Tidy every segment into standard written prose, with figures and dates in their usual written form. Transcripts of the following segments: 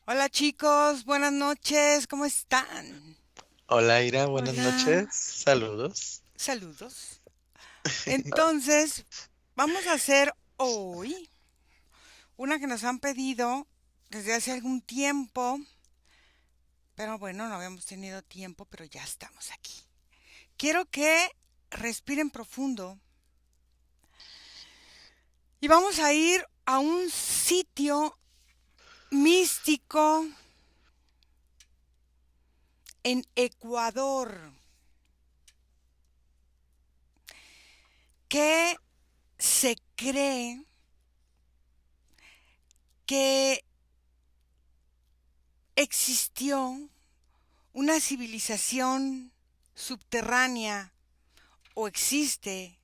Hola chicos, buenas noches, ¿cómo están? Hola, Ira, buenas Hola, noches. Saludos. saludos. Entonces, vamos a hacer hoy una que nos han pedido desde hace algún tiempo, pero bueno, no habíamos tenido tiempo, pero ya estamos aquí. Quiero que respiren profundo y vamos a ir a un sitio místico en Ecuador que se cree que existió una civilización subterránea o existe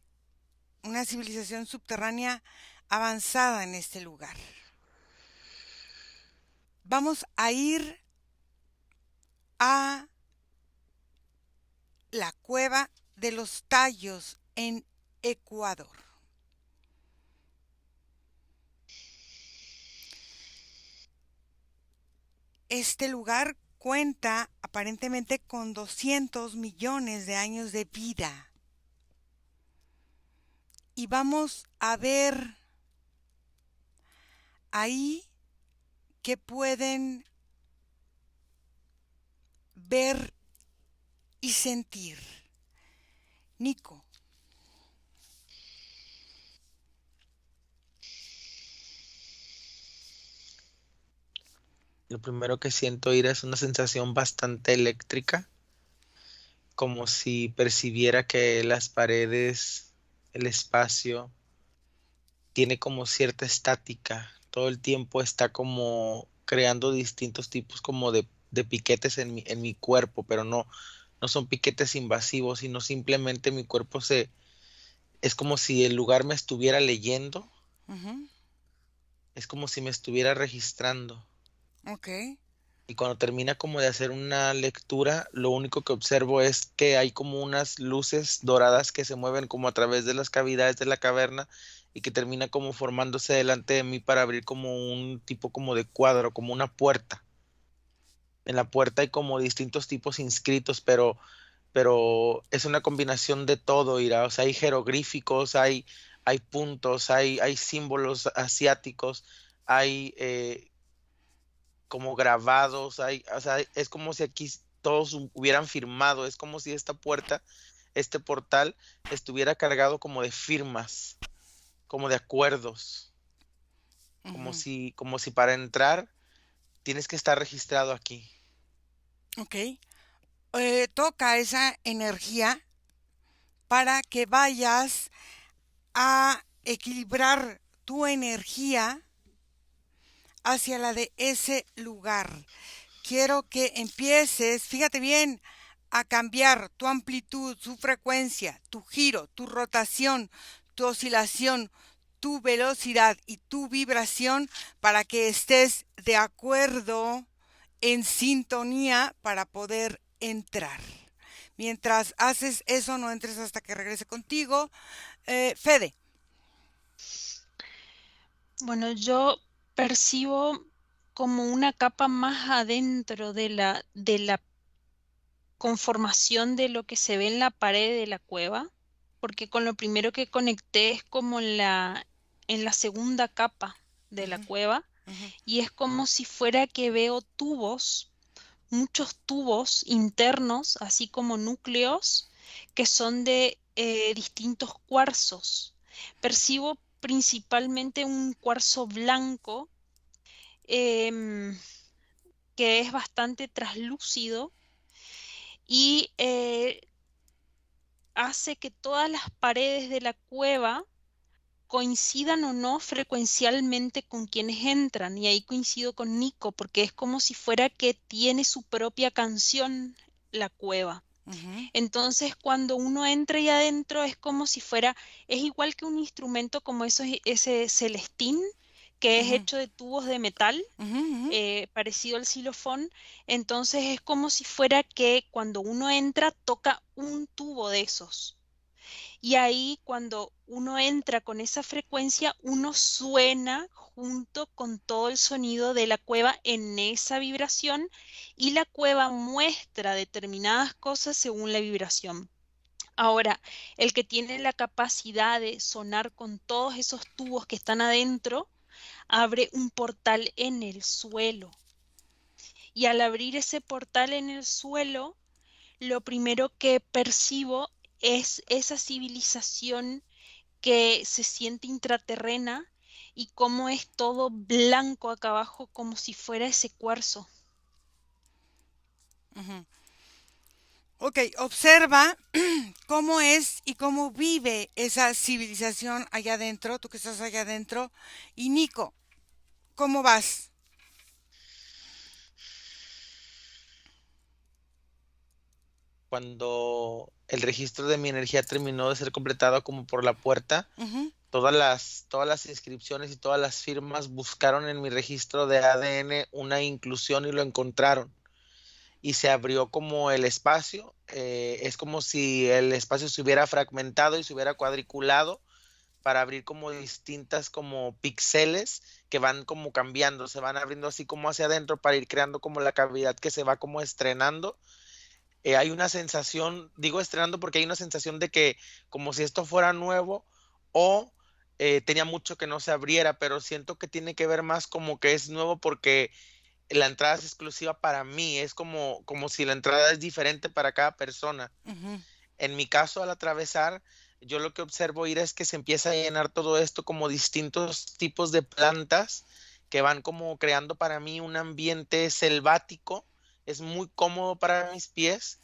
una civilización subterránea avanzada en este lugar. Vamos a ir a la cueva de los tallos en Ecuador. Este lugar cuenta aparentemente con 200 millones de años de vida. Y vamos a ver ahí que pueden ver y sentir. Nico. Lo primero que siento, Ira, es una sensación bastante eléctrica, como si percibiera que las paredes, el espacio, tiene como cierta estática. Todo el tiempo está como creando distintos tipos como de piquetes en mi cuerpo, pero no son piquetes invasivos, sino simplemente mi cuerpo es como si el lugar me estuviera leyendo, Ujú. es como si me estuviera registrando. Ok. Y cuando termina como de hacer una lectura, lo único que observo es que hay como unas luces doradas que se mueven como a través de las cavidades de la caverna y que termina como formándose delante de mí para abrir como un tipo como de cuadro, como una puerta. En la puerta hay como distintos tipos inscritos, pero es una combinación de todo, Ira. O sea, hay jeroglíficos, hay puntos, hay símbolos asiáticos, hay como grabados, o sea, es como si aquí todos hubieran firmado, es como si esta puerta, este portal, estuviera cargado como de firmas, como de acuerdos, Ujú. como si para entrar tienes que estar registrado aquí. Ok. Toca esa energía para que vayas a equilibrar tu energía hacia la de ese lugar. Quiero que empieces, fíjate bien, a cambiar tu amplitud, su frecuencia, tu giro, tu rotación, tu oscilación, tu velocidad y tu vibración para que estés de acuerdo en sintonía para poder entrar. Mientras haces eso, no entres hasta que regrese contigo. Fede. Bueno, yo percibo como una capa más adentro de la conformación de lo que se ve en la pared de la cueva, porque con lo primero que conecté es como en la segunda capa de la Ujú, cueva, ujú, y es como si fuera que veo tubos, muchos tubos internos, así como núcleos, que son de distintos cuarzos. Percibo principalmente un cuarzo blanco em, que es bastante traslúcido y hace que todas las paredes de la cueva coincidan o no frecuencialmente con quienes entran. Y ahí coincido con Nico, porque es como si fuera que tiene su propia canción la cueva. ujú, Entonces, cuando uno entra y adentro es como si fuera, es igual que un instrumento como ese celestín, que es ujú, hecho de tubos de metal, ujú, ujú. parecido al xilofón. Entonces es como si fuera que cuando uno entra toca un tubo de esos. Y ahí cuando uno entra con esa frecuencia, uno suena junto con todo el sonido de la cueva en esa vibración y la cueva muestra determinadas cosas según la vibración. Ahora, el que tiene la capacidad de sonar con todos esos tubos que están adentro, abre un portal en el suelo. Y al abrir ese portal en el suelo, lo primero que percibo es esa civilización que se siente intraterrena y cómo es todo blanco acá abajo, como si fuera ese cuarzo. Ujú. Ok, observa cómo es y cómo vive esa civilización allá adentro, tú que estás allá adentro. Y Nico, ¿cómo vas? Cuando el registro de mi energía terminó de ser completado como por la puerta, Ujú. todas las inscripciones y todas las firmas buscaron en mi registro de ADN una inclusión y lo encontraron. Y se abrió como el espacio, es como si el espacio se hubiera fragmentado y se hubiera cuadriculado para abrir como distintas como píxeles que van como cambiando, se van abriendo así como hacia adentro para ir creando como la cavidad que se va como estrenando. Hay una sensación, digo estrenando porque hay una sensación de que como si esto fuera nuevo o tenía mucho que no se abriera, pero siento que tiene que ver más como que es nuevo porque la entrada es exclusiva para mí, es como si la entrada es diferente para cada persona. Ujú. En mi caso, al atravesar, yo lo que observo ir es que se empieza a llenar todo esto como distintos tipos de plantas que van como creando para mí un ambiente selvático. Es muy cómodo para mis pies,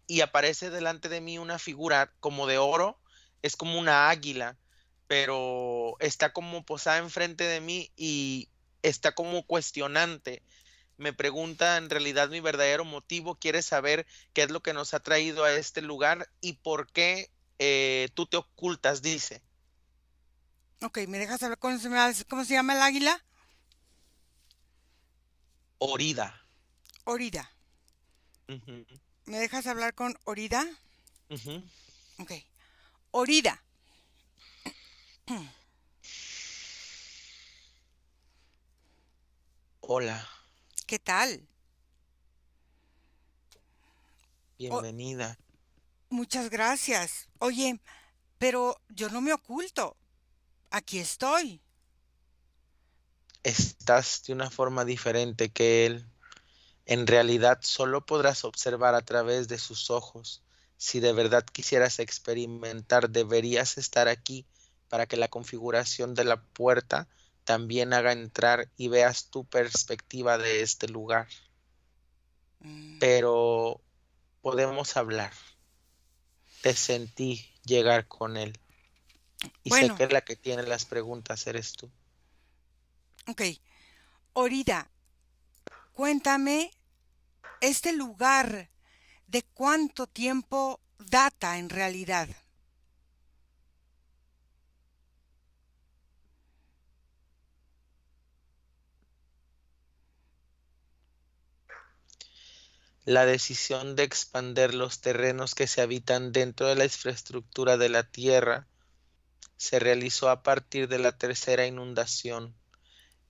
y aparece delante de mí una figura como de oro, es como una águila, pero está como posada enfrente de mí y está como cuestionante. Me pregunta en realidad mi verdadero motivo, quiere saber qué es lo que nos ha traído a este lugar y por qué tú te ocultas, dice. Ok, ¿me dejas hablar con cómo se llama el águila? Orida. Orida. Ujú, ¿Me dejas hablar con Orida? ujú. Ok. Orida, Hola, ¿qué tal? Oh, bienvenida. muchas gracias. Oye, pero yo no me oculto. Aquí estoy. Estás de una forma diferente que él. En realidad solo podrás observar a través de sus ojos. Si de verdad quisieras experimentar, deberías estar aquí para que la configuración de la puerta también haga entrar y veas tu perspectiva de este lugar. Mm, Pero podemos hablar. Te sentí llegar con él y sé bueno, que la que tiene las preguntas eres tú. ok. Orida, cuéntame, ¿este lugar de cuánto tiempo data en realidad? La decisión de expander los terrenos que se habitan dentro de la infraestructura de la Tierra se realizó a partir de la tercera inundación.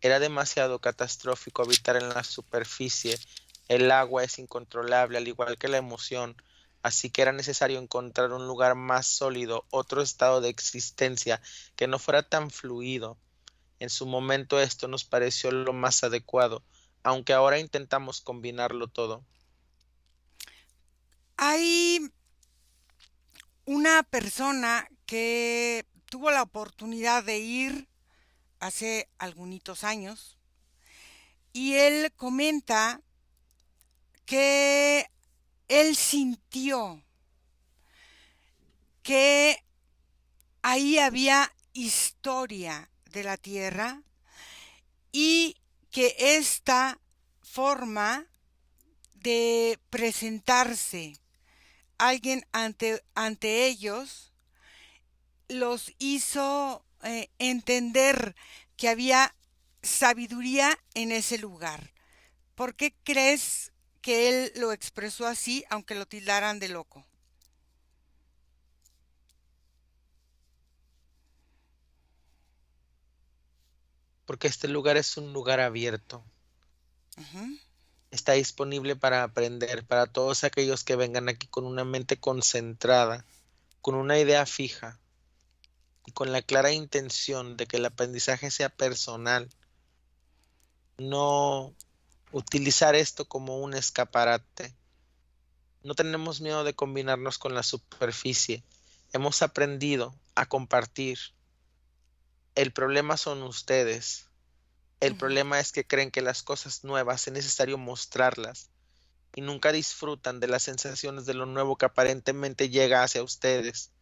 Era demasiado catastrófico habitar en la superficie. El agua es incontrolable, al igual que la emoción, así que era necesario encontrar un lugar más sólido, otro estado de existencia que no fuera tan fluido. En su momento esto nos pareció lo más adecuado, aunque ahora intentamos combinarlo todo. Hay una persona que tuvo la oportunidad de ir hace algunos años y él comenta que él sintió que ahí había historia de la tierra y que esta forma de presentarse alguien ante ellos los hizo entender que había sabiduría en ese lugar. ¿Por qué crees que él lo expresó así, aunque lo tildaran de loco? porque este lugar es un lugar abierto. Ujú. Está disponible para aprender, para todos aquellos que vengan aquí con una mente concentrada, con una idea fija y con la clara intención de que el aprendizaje sea personal, no utilizar esto como un escaparate. No tenemos miedo de combinarnos con la superficie. Hemos aprendido a compartir. El problema son ustedes. El Ujú. problema es que creen que las cosas nuevas es necesario mostrarlas y nunca disfrutan de las sensaciones de lo nuevo que aparentemente llega hacia ustedes.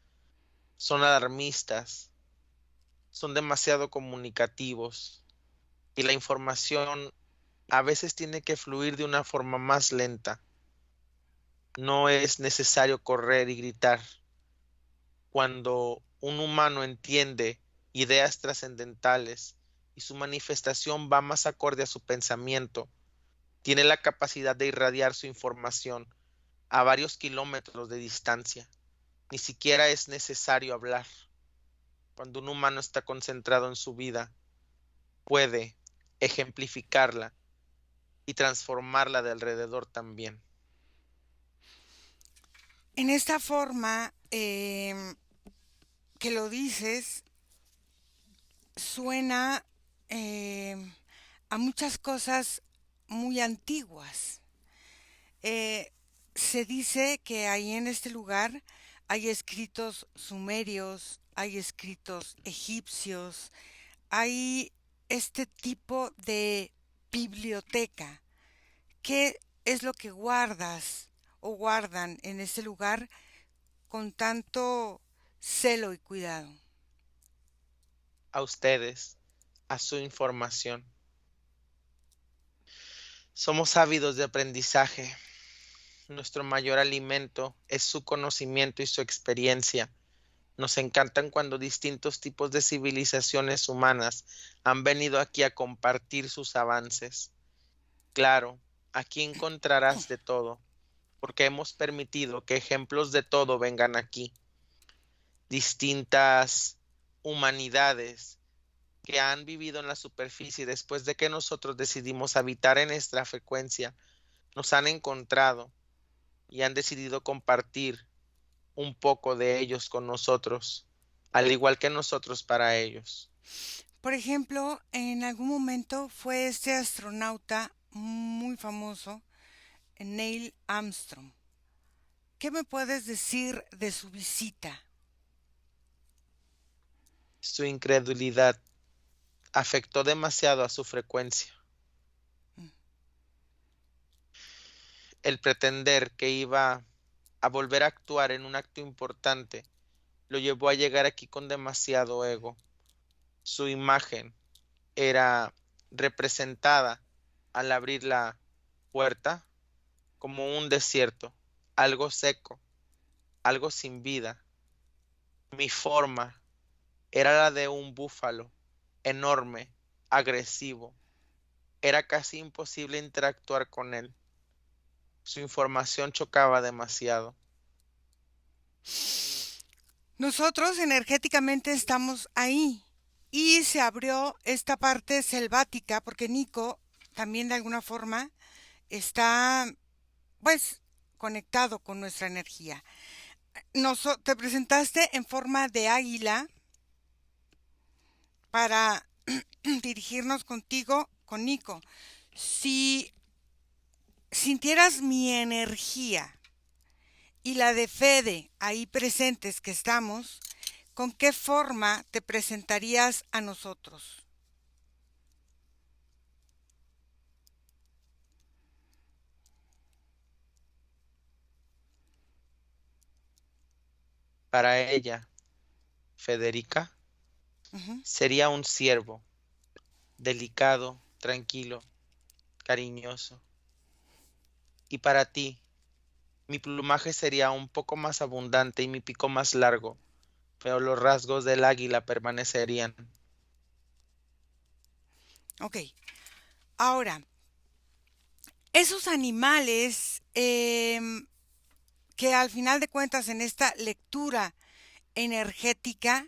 Son alarmistas, son demasiado comunicativos y la información a veces tiene que fluir de una forma más lenta. No es necesario correr y gritar. Cuando un humano entiende ideas trascendentales y su manifestación va más acorde a su pensamiento, tiene la capacidad de irradiar su información a varios kilómetros de distancia. Ni siquiera es necesario hablar. Cuando un humano está concentrado en su vida, puede ejemplificarla y transformarla de alrededor también. En esta forma que lo dices, suena a muchas cosas muy antiguas. Eh, Se dice que ahí en este lugar hay escritos sumerios, hay escritos egipcios, hay este tipo de biblioteca. ¿Qué es lo que guardas o guardan en ese lugar con tanto celo y cuidado? A ustedes, a su información. Somos ávidos de aprendizaje. Nuestro mayor alimento es su conocimiento y su experiencia. Nos encantan cuando distintos tipos de civilizaciones humanas han venido aquí a compartir sus avances. Claro, aquí encontrarás de todo, porque hemos permitido que ejemplos de todo vengan aquí. Distintas humanidades que han vivido en la superficie después de que nosotros decidimos habitar en nuestra frecuencia, nos han encontrado y han decidido compartir un poco de ellos con nosotros, al igual que nosotros para ellos. Por ejemplo, en algún momento fue este astronauta muy famoso, Neil Armstrong. ¿Qué me puedes decir de su visita? Su incredulidad afectó demasiado a su frecuencia. El pretender que iba a volver a actuar en un acto importante lo llevó a llegar aquí con demasiado ego. Su imagen era representada al abrir la puerta como un desierto, algo seco, algo sin vida. Mi forma era la de un búfalo, enorme, agresivo. Era casi imposible interactuar con él. Su información chocaba demasiado. Nosotros energéticamente estamos ahí y se abrió esta parte selvática porque Nico también de alguna forma está pues conectado con nuestra energía. Te presentaste en forma de águila para dirigirnos contigo, con Nico. Si sintieras mi energía y la de Fede ahí presentes que estamos, ¿con qué forma te presentarías a nosotros? Para ella, Federica, Ujú. sería un ciervo, delicado, tranquilo, cariñoso. Y para ti, mi plumaje sería un poco más abundante y mi pico más largo, pero los rasgos del águila permanecerían. Ok. Ahora, esos animales que al final de cuentas en esta lectura energética,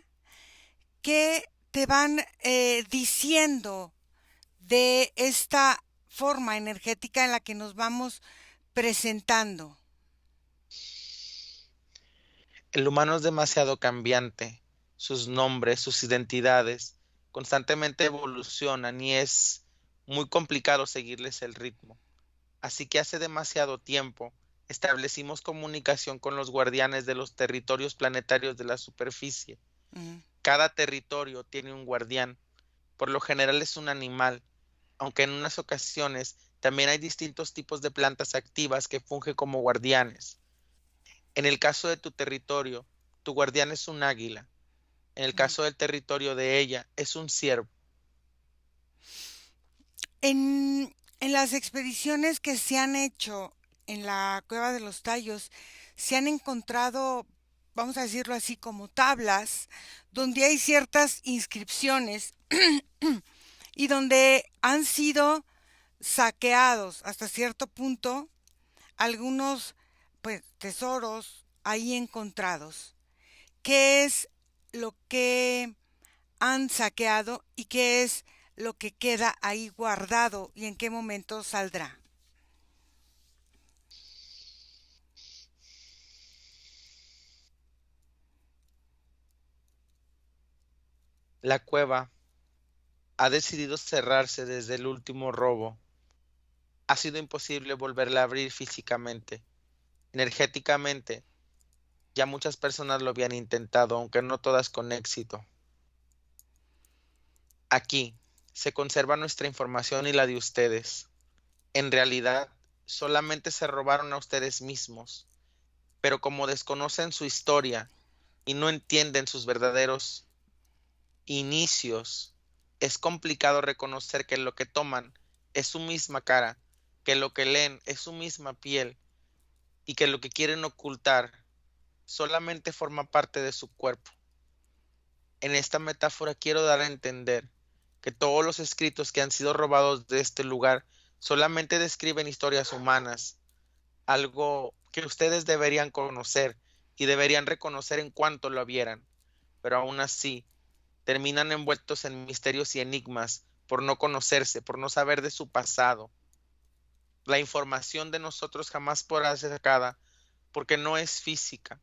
¿qué te van diciendo de esta forma energética en la que nos vamos presentando? El humano es demasiado cambiante. Sus nombres, sus identidades constantemente evolucionan y es muy complicado seguirles el ritmo. Así que hace demasiado tiempo establecimos comunicación con los guardianes de los territorios planetarios de la superficie. Mm. Cada territorio tiene un guardián. Por lo general es un animal, aunque en unas ocasiones también hay distintos tipos de plantas activas que fungen como guardianes. En el caso de tu territorio, tu guardián es un águila. En el Mm. caso del territorio de ella, es un ciervo. En las expediciones que se han hecho en la Cueva de los Tallos, se han encontrado, vamos a decirlo así, como tablas, donde hay ciertas inscripciones y donde han sido saqueados hasta cierto punto algunos pues tesoros ahí encontrados. ¿Qué es lo que han saqueado y qué es lo que queda ahí guardado y en qué momento saldrá? La cueva ha decidido cerrarse desde el último robo. Ha sido imposible volverla a abrir físicamente. Energéticamente, ya muchas personas lo habían intentado, aunque no todas con éxito. Aquí se conserva nuestra información y la de ustedes. En realidad, solamente se robaron a ustedes mismos, pero como desconocen su historia y no entienden sus verdaderos inicios, es complicado reconocer que lo que toman es su misma cara, que lo que leen es su misma piel y que lo que quieren ocultar solamente forma parte de su cuerpo. En esta metáfora quiero dar a entender que todos los escritos que han sido robados de este lugar solamente describen historias humanas, algo que ustedes deberían conocer y deberían reconocer en cuanto lo vieran, pero aún así terminan envueltos en misterios y enigmas por no conocerse, por no saber de su pasado. La información de nosotros jamás podrá ser sacada porque no es física.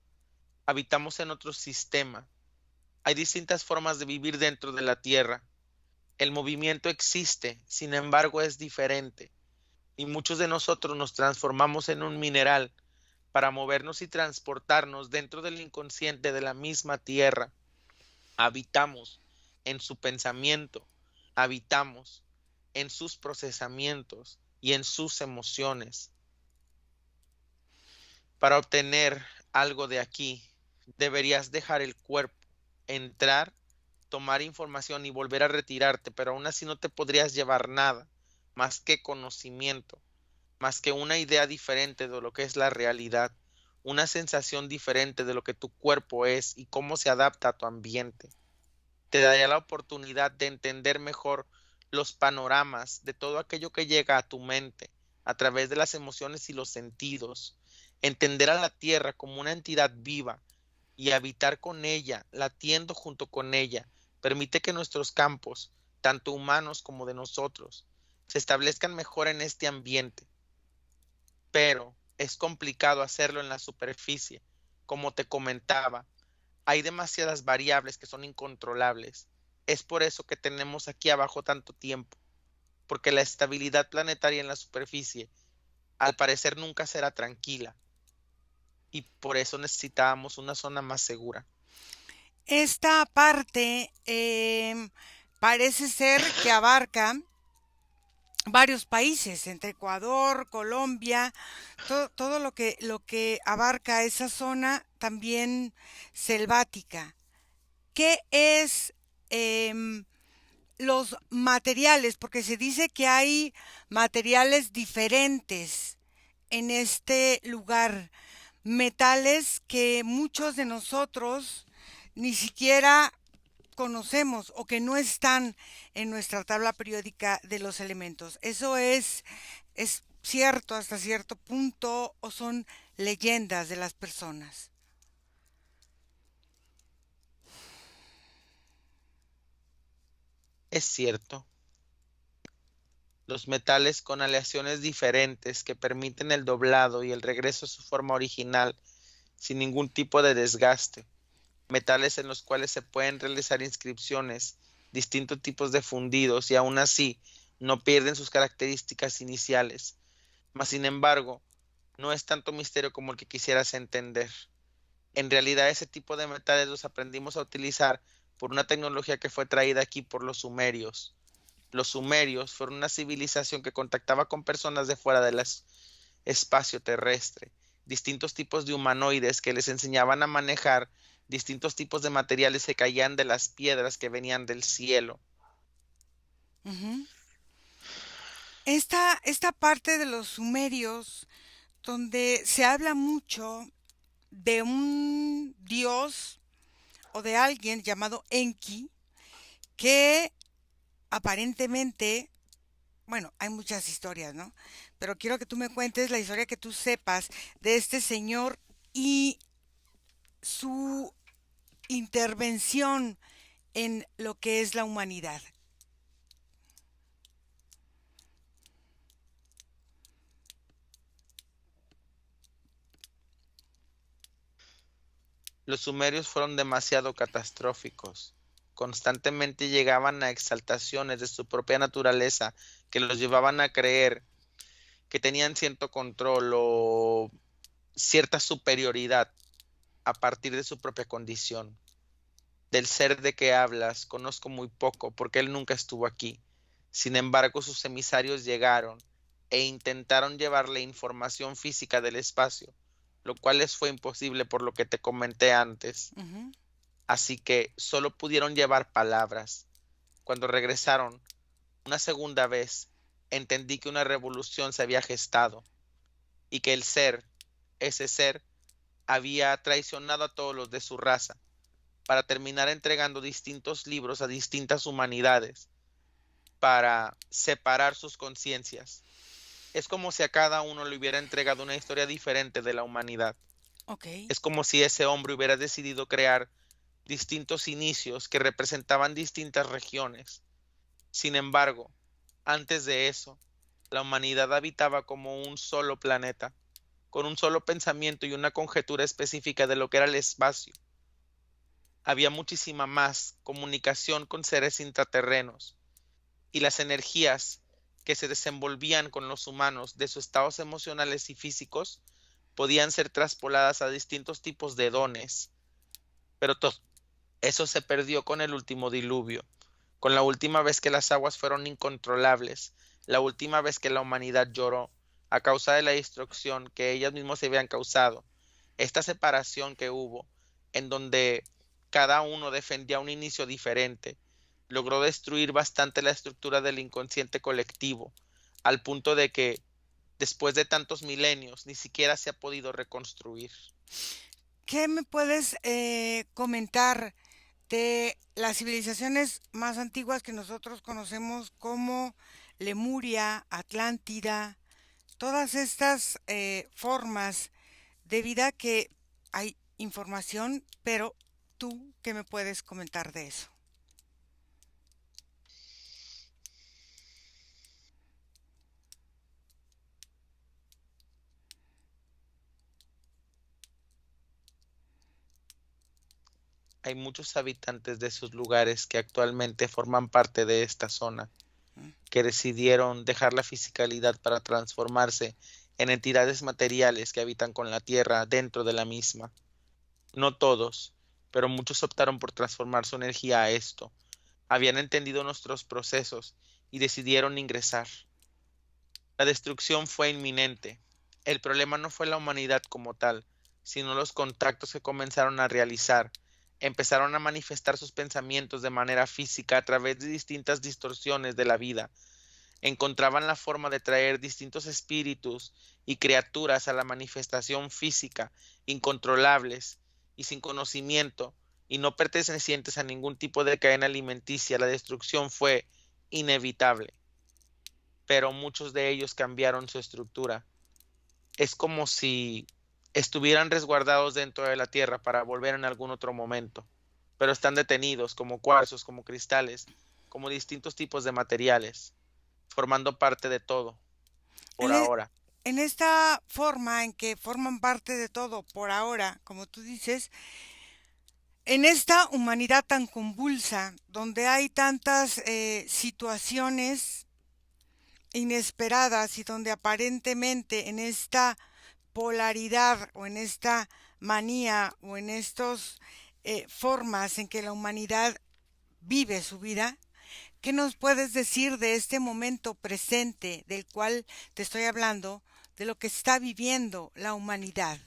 Habitamos en otro sistema. Hay distintas formas de vivir dentro de la Tierra. El movimiento existe, sin embargo es diferente. Y muchos de nosotros nos transformamos en un mineral para movernos y transportarnos dentro del inconsciente de la misma Tierra. Habitamos en su pensamiento, habitamos en sus procesamientos y en sus emociones. Para obtener algo de aquí, deberías dejar el cuerpo, entrar, tomar información y volver a retirarte, pero aún así no te podrías llevar nada más que conocimiento, más que una idea diferente de lo que es la realidad, una sensación diferente de lo que tu cuerpo es y cómo se adapta a tu ambiente. Te daría la oportunidad de entender mejor los panoramas de todo aquello que llega a tu mente a través de las emociones y los sentidos, entender a la tierra como una entidad viva y habitar con ella, latiendo junto con ella, permite que nuestros campos, tanto humanos como de nosotros, se establezcan mejor en este ambiente, pero es complicado hacerlo en la superficie. Como te comentaba, hay demasiadas variables que son incontrolables. Es por eso que tenemos aquí abajo tanto tiempo, porque la estabilidad planetaria en la superficie al parecer nunca será tranquila y por eso necesitábamos una zona más segura. Esta parte parece ser que abarca varios países, entre Ecuador, Colombia, todo lo que abarca esa zona también selvática. ¿Qué es los materiales? Porque se dice que hay materiales diferentes en este lugar, metales que muchos de nosotros ni siquiera conocemos o que no están en nuestra tabla periódica de los elementos. ¿Eso es cierto hasta cierto punto o son leyendas de las personas? Es cierto, los metales con aleaciones diferentes que permiten el doblado y el regreso a su forma original sin ningún tipo de desgaste. Metales en los cuales se pueden realizar inscripciones, distintos tipos de fundidos y aún así no pierden sus características iniciales. Mas sin embargo, no es tanto misterio como el que quisieras entender. En realidad ese tipo de metales los aprendimos a utilizar por una tecnología que fue traída aquí por los sumerios. Los sumerios fueron una civilización que contactaba con personas de fuera del espacio terrestre, distintos tipos de humanoides que les enseñaban a manejar distintos tipos de materiales que caían de las piedras que venían del cielo. Ujú. Esta parte de los sumerios, donde se habla mucho de un dios o de alguien llamado Enki, que aparentemente, bueno, hay muchas historias, ¿no? Pero quiero que tú me cuentes la historia que tú sepas de este señor y su intervención en lo que es la humanidad. Los sumerios fueron demasiado catastróficos. Constantemente llegaban a exaltaciones de su propia naturaleza que los llevaban a creer que tenían cierto control o cierta superioridad a partir de su propia condición. Del ser de que hablas conozco muy poco porque él nunca estuvo aquí. Sin embargo, sus emisarios llegaron e intentaron llevarle información física del espacio, lo cual les fue imposible por lo que te comenté antes. Ujú. Así que solo pudieron llevar palabras. Cuando regresaron una segunda vez, entendí que una revolución se había gestado y que el ser, ese ser, había traicionado a todos los de su raza para terminar entregando distintos libros a distintas humanidades para separar sus conciencias. Es como si a cada uno le hubiera entregado una historia diferente de la humanidad. Ok. Es como si ese hombre hubiera decidido crear distintos inicios que representaban distintas regiones. Sin embargo, antes de eso, la humanidad habitaba como un solo planeta, con un solo pensamiento y una conjetura específica de lo que era el espacio. Había muchísima más comunicación con seres intraterrenos y las energías que se desenvolvían con los humanos de sus estados emocionales y físicos podían ser traspoladas a distintos tipos de dones, pero todo eso se perdió con el último diluvio, con la última vez que las aguas fueron incontrolables, la última vez que la humanidad lloró a causa de la destrucción que ellas mismas se habían causado. Esta separación que hubo, en donde cada uno defendía un inicio diferente, logró destruir bastante la estructura del inconsciente colectivo, al punto de que, después de tantos milenios, ni siquiera se ha podido reconstruir. ¿Qué me puedes comentar de las civilizaciones más antiguas que nosotros conocemos como Lemuria, Atlántida, todas estas formas de vida que hay información, pero tú, ¿qué me puedes comentar de eso? Hay muchos habitantes de esos lugares que actualmente forman parte de esta zona, Mm. que decidieron dejar la fisicalidad para transformarse en entidades materiales que habitan con la tierra dentro de la misma. No todos, pero muchos optaron por transformar su energía a esto. Habían entendido nuestros procesos y decidieron ingresar. La destrucción fue inminente. El problema no fue la humanidad como tal, sino los contactos que comenzaron a realizar. Empezaron a manifestar sus pensamientos de manera física a través de distintas distorsiones de la vida. Encontraban la forma de traer distintos espíritus y criaturas a la manifestación física, incontrolables y sin conocimiento, y no pertenecientes a ningún tipo de cadena alimenticia. La destrucción fue inevitable, pero muchos de ellos cambiaron su estructura. Es como si estuvieran resguardados dentro de la tierra para volver en algún otro momento, pero están detenidos como cuarzos, como cristales, como distintos tipos de materiales, formando parte de todo, por En, e- ahora. en esta forma en que forman parte de todo por ahora, como tú dices, en esta humanidad tan convulsa, donde hay tantas situaciones inesperadas y donde aparentemente en esta polaridad o en esta manía o en estas formas en que la humanidad vive su vida, ¿qué nos puedes decir de este momento presente del cual te estoy hablando, de lo que está viviendo la humanidad?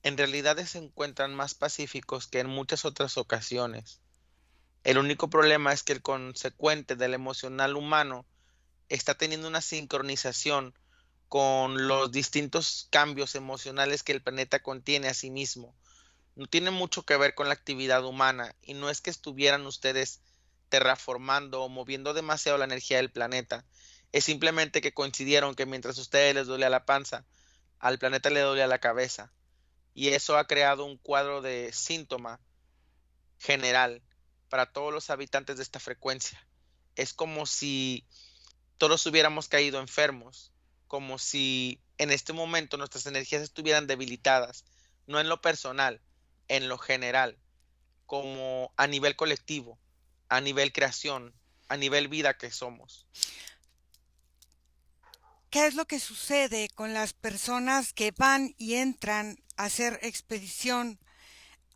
En realidad se encuentran más pacíficos que en muchas otras ocasiones. El único problema es que el consecuente del emocional humano está teniendo una sincronización con los distintos cambios emocionales que el planeta contiene a sí mismo. No tiene mucho que ver con la actividad humana y no es que estuvieran ustedes terraformando o moviendo demasiado la energía del planeta. Es simplemente que coincidieron que mientras a ustedes les dolía la panza, al planeta le dolía la cabeza. Y eso ha creado un cuadro de síntoma general para todos los habitantes de esta frecuencia. Es como si todos hubiéramos caído enfermos, como si en este momento nuestras energías estuvieran debilitadas, no en lo personal, en lo general, como a nivel colectivo, a nivel creación, a nivel vida que somos. ¿Qué es lo que sucede con las personas que van y entran a hacer expedición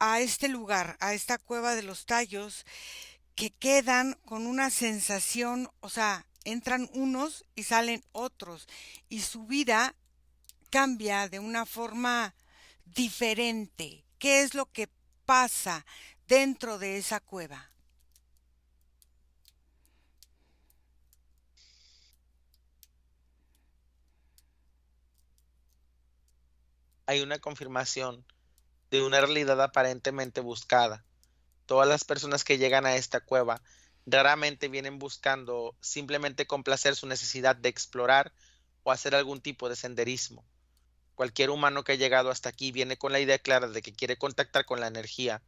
a este lugar, a esta cueva de los tallos, que quedan con una sensación, o sea, entran unos y salen otros, y su vida cambia de una forma diferente? ¿Qué es lo que pasa dentro de esa cueva? Hay una confirmación de una realidad aparentemente buscada. Todas las personas que llegan a esta cueva raramente vienen buscando simplemente complacer su necesidad de explorar o hacer algún tipo de senderismo. Cualquier humano que ha llegado hasta aquí viene con la idea clara de que quiere contactar con la energía,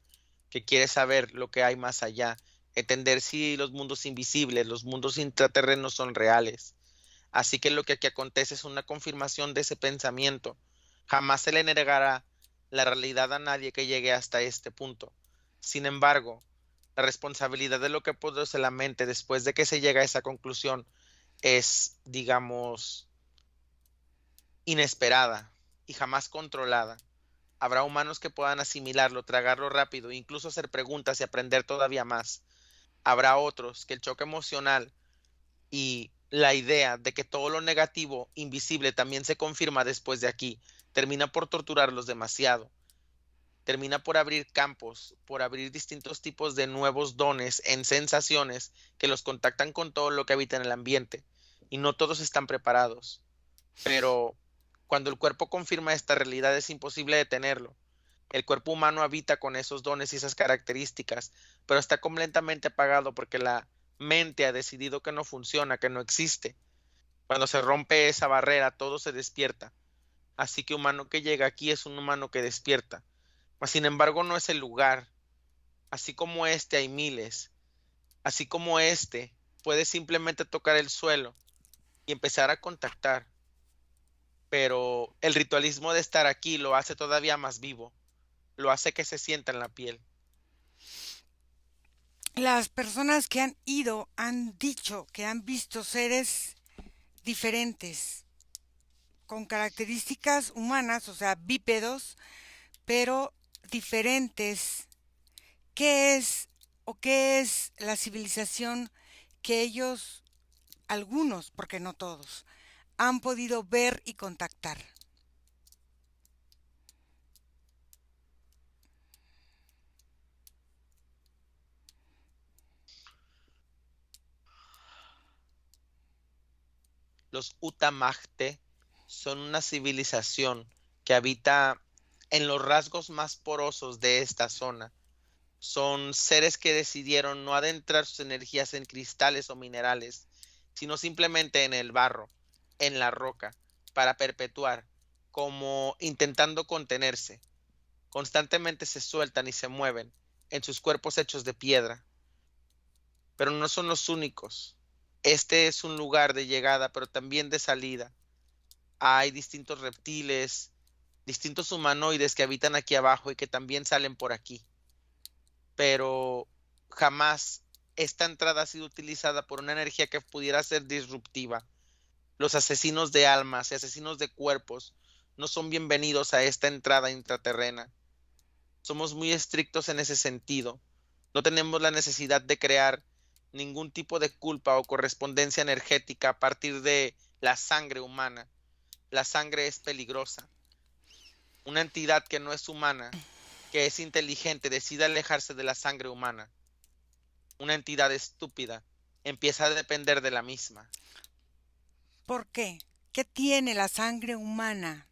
que quiere saber lo que hay más allá, entender si los mundos invisibles, los mundos intraterrenos son reales. Así que lo que aquí acontece es una confirmación de ese pensamiento. Jamás se le negará la realidad a nadie que llegue hasta este punto. Sin embargo, la responsabilidad de lo que produce la mente después de que se llega a esa conclusión es, digamos, inesperada y jamás controlada. Habrá humanos que puedan asimilarlo, tragarlo rápido, incluso hacer preguntas y aprender todavía más. Habrá otros que el choque emocional y la idea de que todo lo negativo, invisible, también se confirma después de aquí, termina por torturarlos demasiado. Termina por abrir campos, por abrir distintos tipos de nuevos dones en sensaciones que los contactan con todo lo que habita en el ambiente. Y no todos están preparados. Pero cuando el cuerpo confirma esta realidad es imposible detenerlo. El cuerpo humano habita con esos dones y esas características, pero está completamente apagado porque la mente ha decidido que no funciona, que no existe. Cuando se rompe esa barrera, todo se despierta. Así que humano que llega aquí es un humano que despierta. Mas sin embargo no es el lugar. Así como este hay miles. Así como este puede simplemente tocar el suelo y empezar a contactar. Pero el ritualismo de estar aquí lo hace todavía más vivo. Lo hace que se sienta en la piel. Las personas que han ido han dicho que han visto seres diferentes, con características humanas, o sea, bípedos, pero diferentes. ¿Qué es o qué es la civilización que ellos, algunos, porque no todos, han podido ver y contactar? Los Utamagte son una civilización que habita en los rasgos más porosos de esta zona. Son seres que decidieron no adentrar sus energías en cristales o minerales, sino simplemente en el barro, en la roca, para perpetuar, como intentando contenerse. Constantemente se sueltan y se mueven en sus cuerpos hechos de piedra. Pero no son los únicos. Este es un lugar de llegada, pero también de salida. Hay distintos reptiles, distintos humanoides que habitan aquí abajo y que también salen por aquí. Pero jamás esta entrada ha sido utilizada por una energía que pudiera ser disruptiva. Los asesinos de almas y asesinos de cuerpos no son bienvenidos a esta entrada intraterrena. Somos muy estrictos en ese sentido. No tenemos la necesidad de crear ningún tipo de culpa o correspondencia energética a partir de la sangre humana. La sangre es peligrosa. Una entidad que no es humana, que es inteligente, decide alejarse de la sangre humana. Una entidad estúpida empieza a depender de la misma. ¿Por qué? ¿Qué tiene la sangre humana?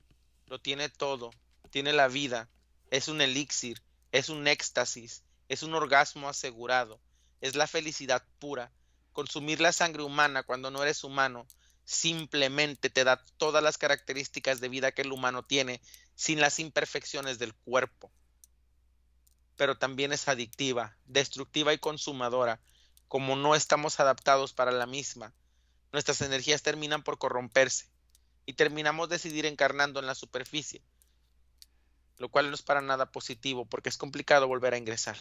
Lo tiene todo. Tiene la vida. Es un elixir. Es un éxtasis. Es un orgasmo asegurado. Es la felicidad pura. Consumir la sangre humana cuando no eres humano simplemente te da todas las características de vida que el humano tiene sin las imperfecciones del cuerpo. Pero también es adictiva, destructiva y consumadora. Como no estamos adaptados para la misma, nuestras energías terminan por corromperse y terminamos decidir encarnando en la superficie, lo cual no es para nada positivo porque es complicado volver a ingresar.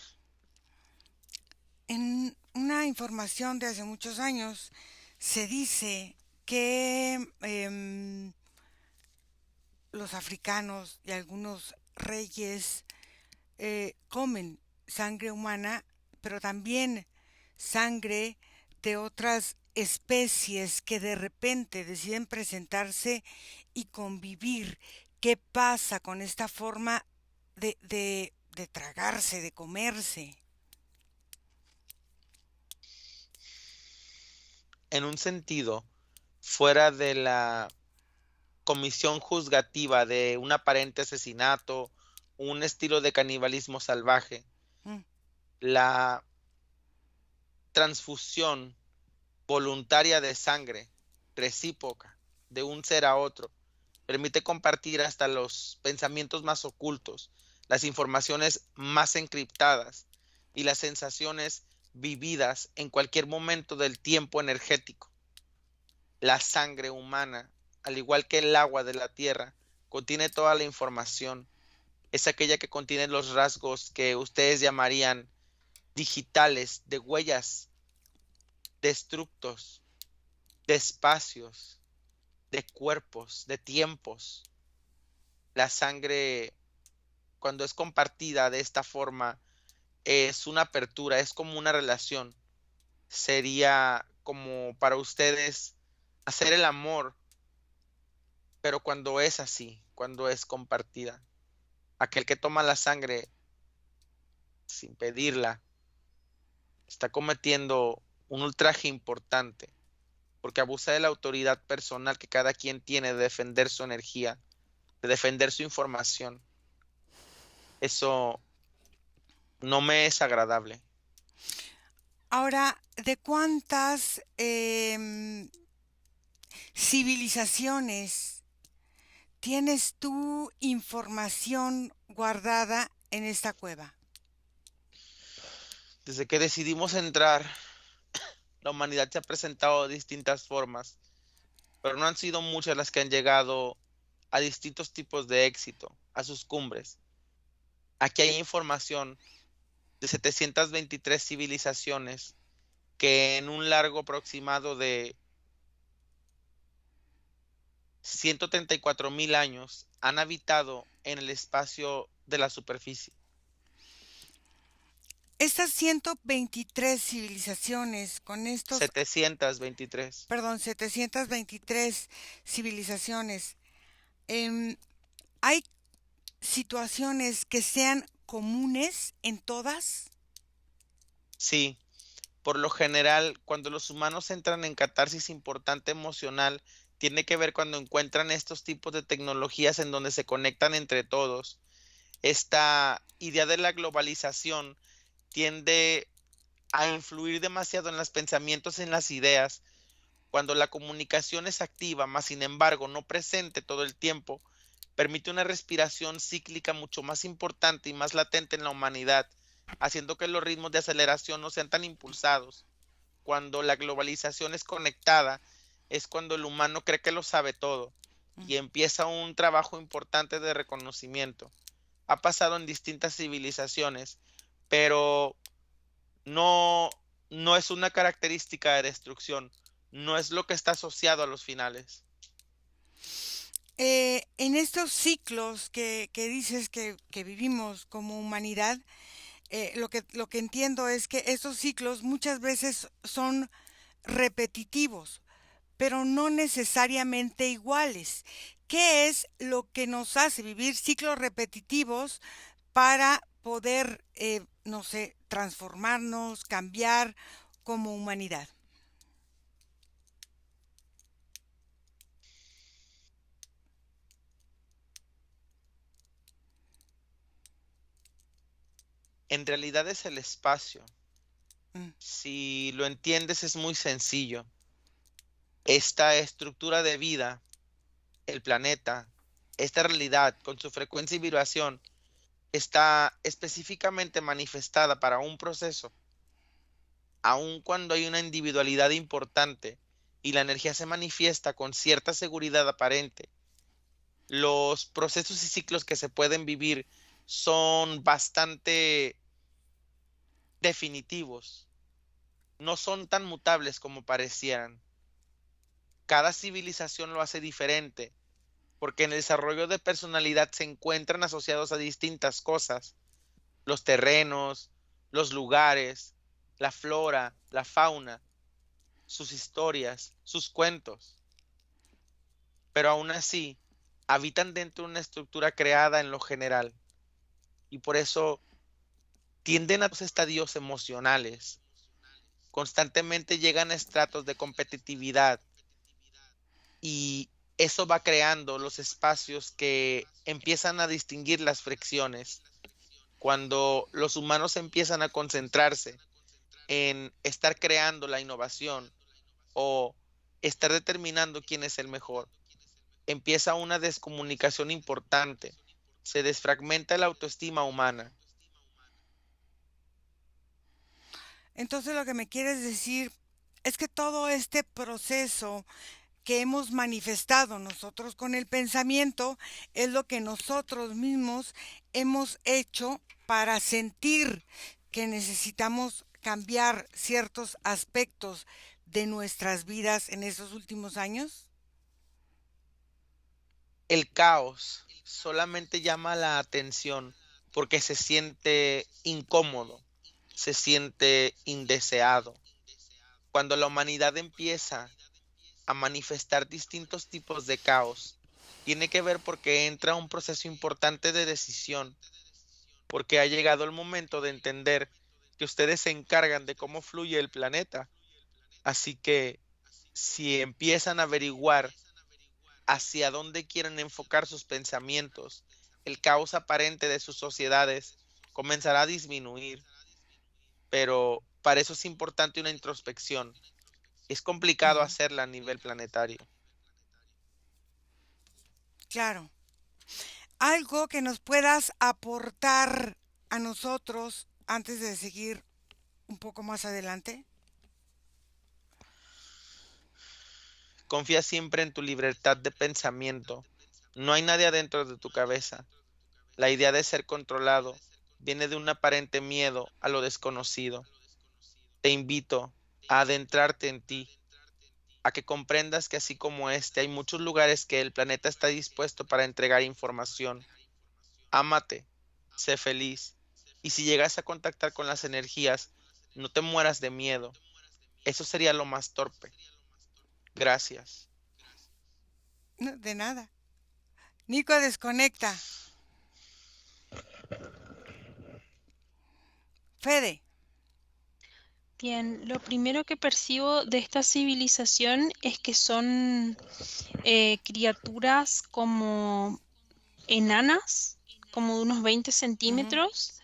En una información de hace muchos años se dice que los africanos y algunos reyes comen sangre humana, pero también sangre de otras especies que de repente deciden presentarse y convivir. ¿Qué pasa con esta forma de tragarse, de comerse? En un sentido, fuera de la comisión juzgativa de un aparente asesinato, un estilo de canibalismo salvaje, Mm. la transfusión voluntaria de sangre recíproca de un ser a otro permite compartir hasta los pensamientos más ocultos, las informaciones más encriptadas y las sensaciones vividas en cualquier momento del tiempo energético. La sangre humana, al igual que el agua de la tierra, contiene toda la información. Es aquella que contiene los rasgos que ustedes llamarían digitales, de huellas, de estructos, de espacios, de cuerpos, de tiempos. La sangre, cuando es compartida de esta forma, es una apertura, es como una relación. Sería como para ustedes hacer el amor, pero cuando es así, cuando es compartida. Aquel que toma la sangre sin pedirla está cometiendo un ultraje importante porque abusa de la autoridad personal que cada quien tiene de defender su energía, de defender su información. Eso no me es agradable. Ahora, ¿de cuántas civilizaciones tienes tú información guardada en esta cueva? Desde que decidimos entrar, la humanidad se ha presentado de distintas formas, pero no han sido muchas las que han llegado a distintos tipos de éxito, a sus cumbres. Aquí hay información de 723 civilizaciones que en un largo aproximado de 134,000 años han habitado en el espacio de la superficie. Estas 123 civilizaciones con estos, 723. 723 civilizaciones, ¿hay situaciones que sean comunes en todas? Sí, por lo general, cuando los humanos entran en catarsis importante emocional, tiene que ver cuando encuentran estos tipos de tecnologías en donde se conectan entre todos. Esta idea de la globalización tiende a influir demasiado en los pensamientos, en las ideas, Cuando la comunicación es activa, mas sin embargo no presente todo el tiempo, permite una respiración cíclica mucho más importante y más latente en la humanidad, haciendo que los ritmos de aceleración no sean tan impulsados. Cuando la globalización es conectada, es cuando el humano cree que lo sabe todo y empieza un trabajo importante de reconocimiento. Ha pasado en distintas civilizaciones, pero no, no es una característica de destrucción, no es lo que está asociado a los finales. En estos ciclos que dices que vivimos como humanidad, lo que entiendo es que estos ciclos muchas veces son repetitivos, pero no necesariamente iguales. ¿Qué es lo que nos hace vivir ciclos repetitivos para poder, no sé, transformarnos, cambiar como humanidad? En realidad es el espacio. Mm, Si lo entiendes es muy sencillo. Esta estructura de vida, el planeta, esta realidad con su frecuencia y vibración está específicamente manifestada para un proceso, aun cuando hay una individualidad importante y la energía se manifiesta con cierta seguridad aparente. Los procesos y ciclos que se pueden vivir son bastante definitivos, no son tan mutables como parecieran. Cada civilización lo hace diferente, porque en el desarrollo de personalidad se encuentran asociados a distintas cosas: los terrenos, los lugares, la flora, la fauna, sus historias, sus cuentos. Pero aún así, habitan dentro de una estructura creada en lo general, y por eso tienden a los estadios emocionales. Constantemente llegan a estratos de competitividad y eso va creando los espacios que empiezan a distinguir las fricciones. Cuando los humanos empiezan a concentrarse en estar creando la innovación o estar determinando quién es el mejor, empieza una descomunicación importante. Se desfragmenta la autoestima humana. Entonces lo que me quieres decir es que todo este proceso que hemos manifestado nosotros con el pensamiento es lo que nosotros mismos hemos hecho para sentir que necesitamos cambiar ciertos aspectos de nuestras vidas en esos últimos años. El caos solamente llama la atención porque se siente incómodo, se siente indeseado. Cuando la humanidad empieza a manifestar distintos tipos de caos, tiene que ver porque entra un proceso importante de decisión, porque ha llegado el momento de entender que ustedes se encargan de cómo fluye el planeta. Así que si empiezan a averiguar hacia dónde quieren enfocar sus pensamientos, el caos aparente de sus sociedades comenzará a disminuir. Pero para eso es importante una introspección. Es complicado Ujú, hacerla a nivel planetario. claro. Algo que nos puedas aportar a nosotros antes de seguir un poco más adelante. Confía siempre en tu libertad de pensamiento. No hay nadie adentro de tu cabeza. La idea de ser controlado viene de un aparente miedo a lo desconocido. Te invito a adentrarte en ti, a que comprendas que así como este, hay muchos lugares que el planeta está dispuesto para entregar información. Ámate, sé feliz, y si llegas a contactar con las energías, no te mueras de miedo. Eso sería lo más torpe. Gracias. No, de nada. Nico desconecta. Fede. Bien, lo primero que percibo de esta civilización es que son criaturas como enanas, como de unos 20 Ujú, centímetros,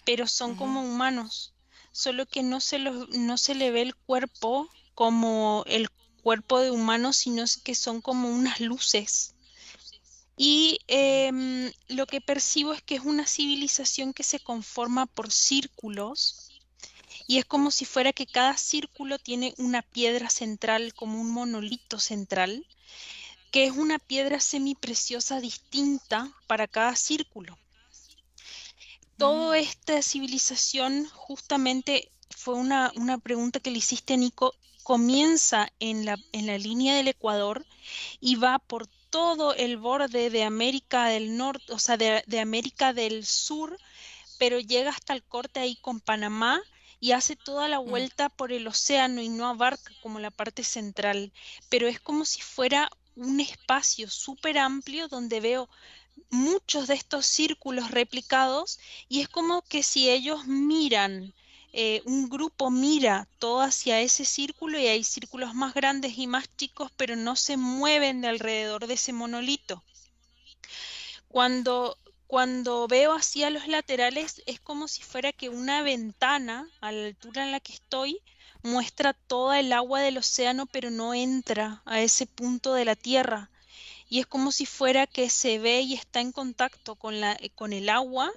pero son ujú, como humanos, solo que no se le ve el cuerpo como el cuerpo de humano, sino que son como unas luces. Y lo que percibo es que es una civilización que se conforma por círculos y es como si fuera que cada círculo tiene una piedra central, como un monolito central, que es una piedra semipreciosa distinta para cada círculo. Toda Mm, esta civilización justamente fue una pregunta que le hiciste, Nico, comienza en la línea del Ecuador y va por todo el borde de América del Norte, o sea, de América del Sur, pero llega hasta el corte ahí con Panamá y hace toda la mm. vuelta por el océano y no abarca como la parte central, pero es como si fuera un espacio súper amplio donde veo muchos de estos círculos replicados y es como que si ellos miran, un grupo mira todo hacia ese círculo y hay círculos más grandes y más chicos, pero no se mueven de alrededor de ese monolito. Cuando, cuando veo hacia los laterales es como si fuera que una ventana a la altura en la que estoy muestra toda el agua del océano, pero no entra a ese punto de la tierra y es como si fuera que se ve y está en contacto con el agua,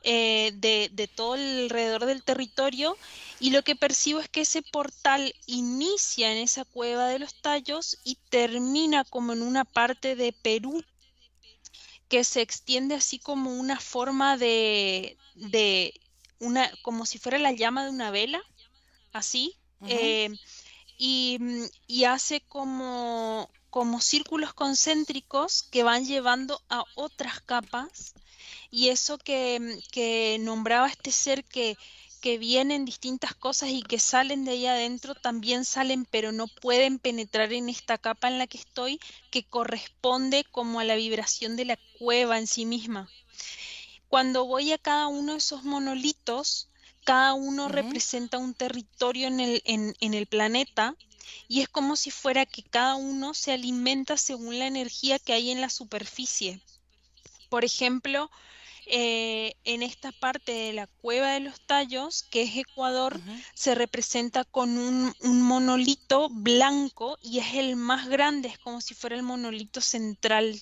de todo alrededor del territorio y lo que percibo es que ese portal inicia en esa cueva de los tallos y termina como en una parte de Perú que se extiende así como una forma de una, como si fuera la llama de una vela, así. Ujú, Y hace como círculos concéntricos que van llevando a otras capas y eso que nombraba este ser que vienen distintas cosas y que salen de ahí adentro, también salen pero no pueden penetrar en esta capa en la que estoy, que corresponde como a la vibración de la cueva en sí misma. Cuando voy a cada uno de esos monolitos, cada uno ujú. representa un territorio en el planeta y es como si fuera que cada uno se alimenta según la energía que hay en la superficie. Por ejemplo, en esta parte de la Cueva de los Tallos, que es Ecuador, Ujú, se representa con un monolito blanco y es el más grande, es como si fuera el monolito central.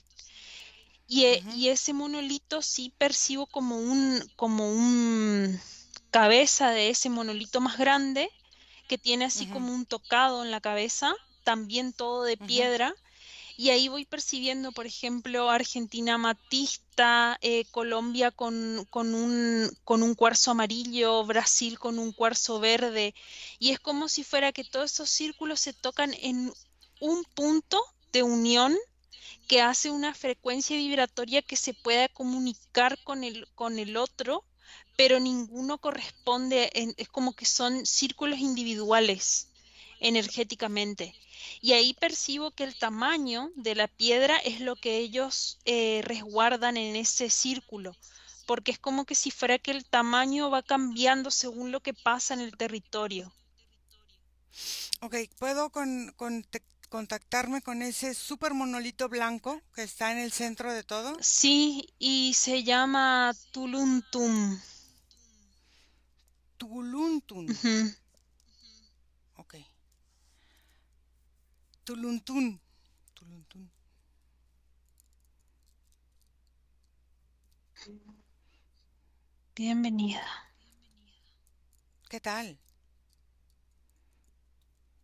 ujú, Y ese monolito sí percibo como un cabeza de ese monolito más grande, que tiene así ujú, como un tocado en la cabeza, también todo de ujú, piedra. Y ahí voy percibiendo, por ejemplo, Argentina amatista, Colombia con un cuarzo amarillo, Brasil con un cuarzo verde. Y es como si fuera que todos esos círculos se tocan en un punto de unión que hace una frecuencia vibratoria que se pueda comunicar con el otro, pero ninguno corresponde, es como que son círculos individuales energéticamente. Y ahí percibo que el tamaño de la piedra es lo que ellos resguardan en ese círculo, porque es como que si fuera que el tamaño va cambiando según lo que pasa en el territorio. Ok, ¿puedo contactarme con ese super monolito blanco que está en el centro de todo? Sí, y se llama Tuluntum. Tuluntun. Ujú. Ok. Tuluntun. Tuluntun. Bienvenida. ¿Qué tal?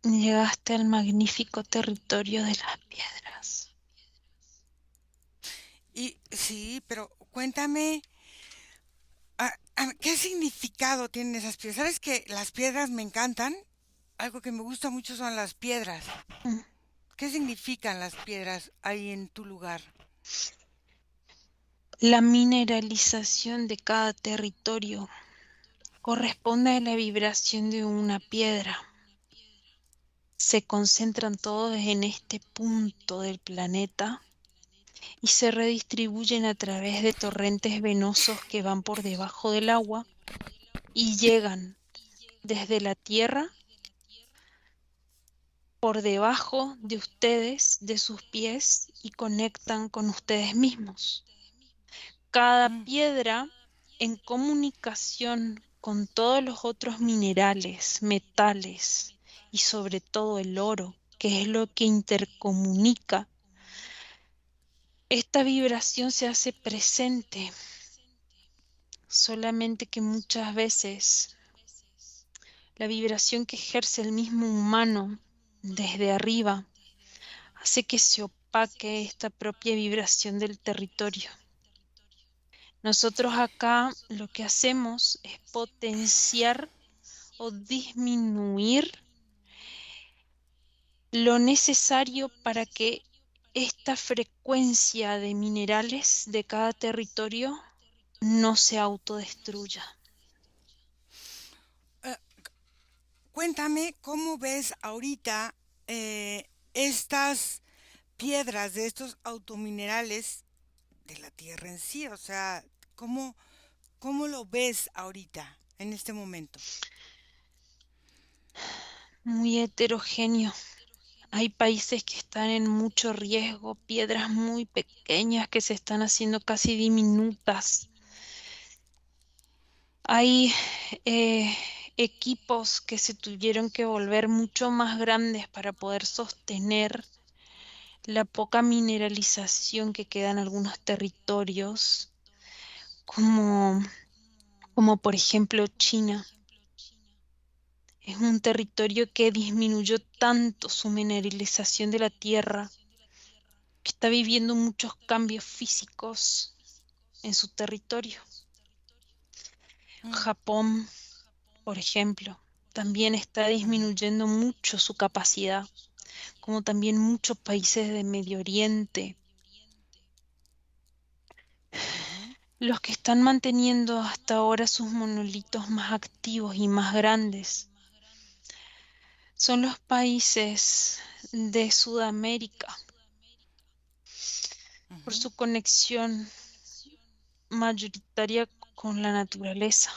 Llegaste al magnífico territorio de las piedras. Y sí, pero cuéntame, ¿qué significado tienen esas piedras? ¿Sabes que las piedras me encantan? Algo que me gusta mucho son las piedras. Mm. ¿Qué significan las piedras ahí en tu lugar? La mineralización de cada territorio corresponde a la vibración de una piedra. Se concentran todos en este punto del planeta y se redistribuyen a través de torrentes venosos que van por debajo del agua y llegan desde la tierra por debajo de ustedes, de sus pies, y conectan con ustedes mismos. Cada Mm, piedra en comunicación con todos los otros minerales, metales y sobre todo el oro. que es lo que intercomunica. Esta vibración se hace presente, solamente que muchas veces la vibración que ejerce el mismo humano desde arriba hace que se opaque esta propia vibración del territorio. Nosotros acá lo que hacemos es potenciar o disminuir lo necesario para que esta frecuencia de minerales de cada territorio no se autodestruya. Cuéntame cómo ves ahorita estas piedras de estos autominerales de la Tierra en sí, o sea, ¿cómo lo ves ahorita, en este momento? Muy heterogéneo. Hay países que están en mucho riesgo, piedras muy pequeñas que se están haciendo casi diminutas. Hay equipos que se tuvieron que volver mucho más grandes para poder sostener la poca mineralización que queda en algunos territorios, como por ejemplo China. Es un territorio que disminuyó tanto su mineralización de la tierra, que está viviendo muchos cambios físicos en su territorio. Japón, por ejemplo, también está disminuyendo mucho su capacidad, como también muchos países de Medio Oriente. Los que están manteniendo hasta ahora sus monolitos más activos y más grandes son los países de Sudamérica, por su conexión mayoritaria con la naturaleza,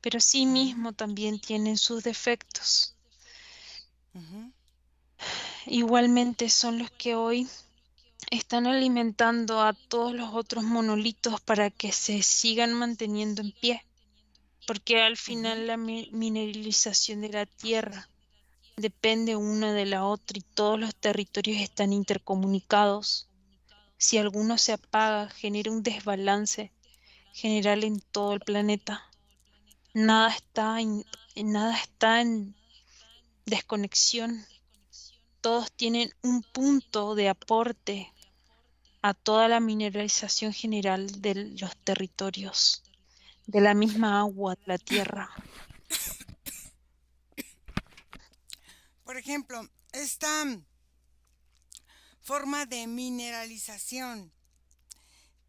pero sí mismo también tienen sus defectos. Igualmente son los que hoy están alimentando a todos los otros monolitos para que se sigan manteniendo en pie, porque al final la mineralización de la tierra depende una de la otra y todos los territorios están intercomunicados. Si alguno se apaga, genera un desbalance general en todo el planeta. Nada está en desconexión. Todos tienen un punto de aporte a toda la mineralización general de los territorios, de la misma agua de la tierra. Por ejemplo, esta forma de mineralización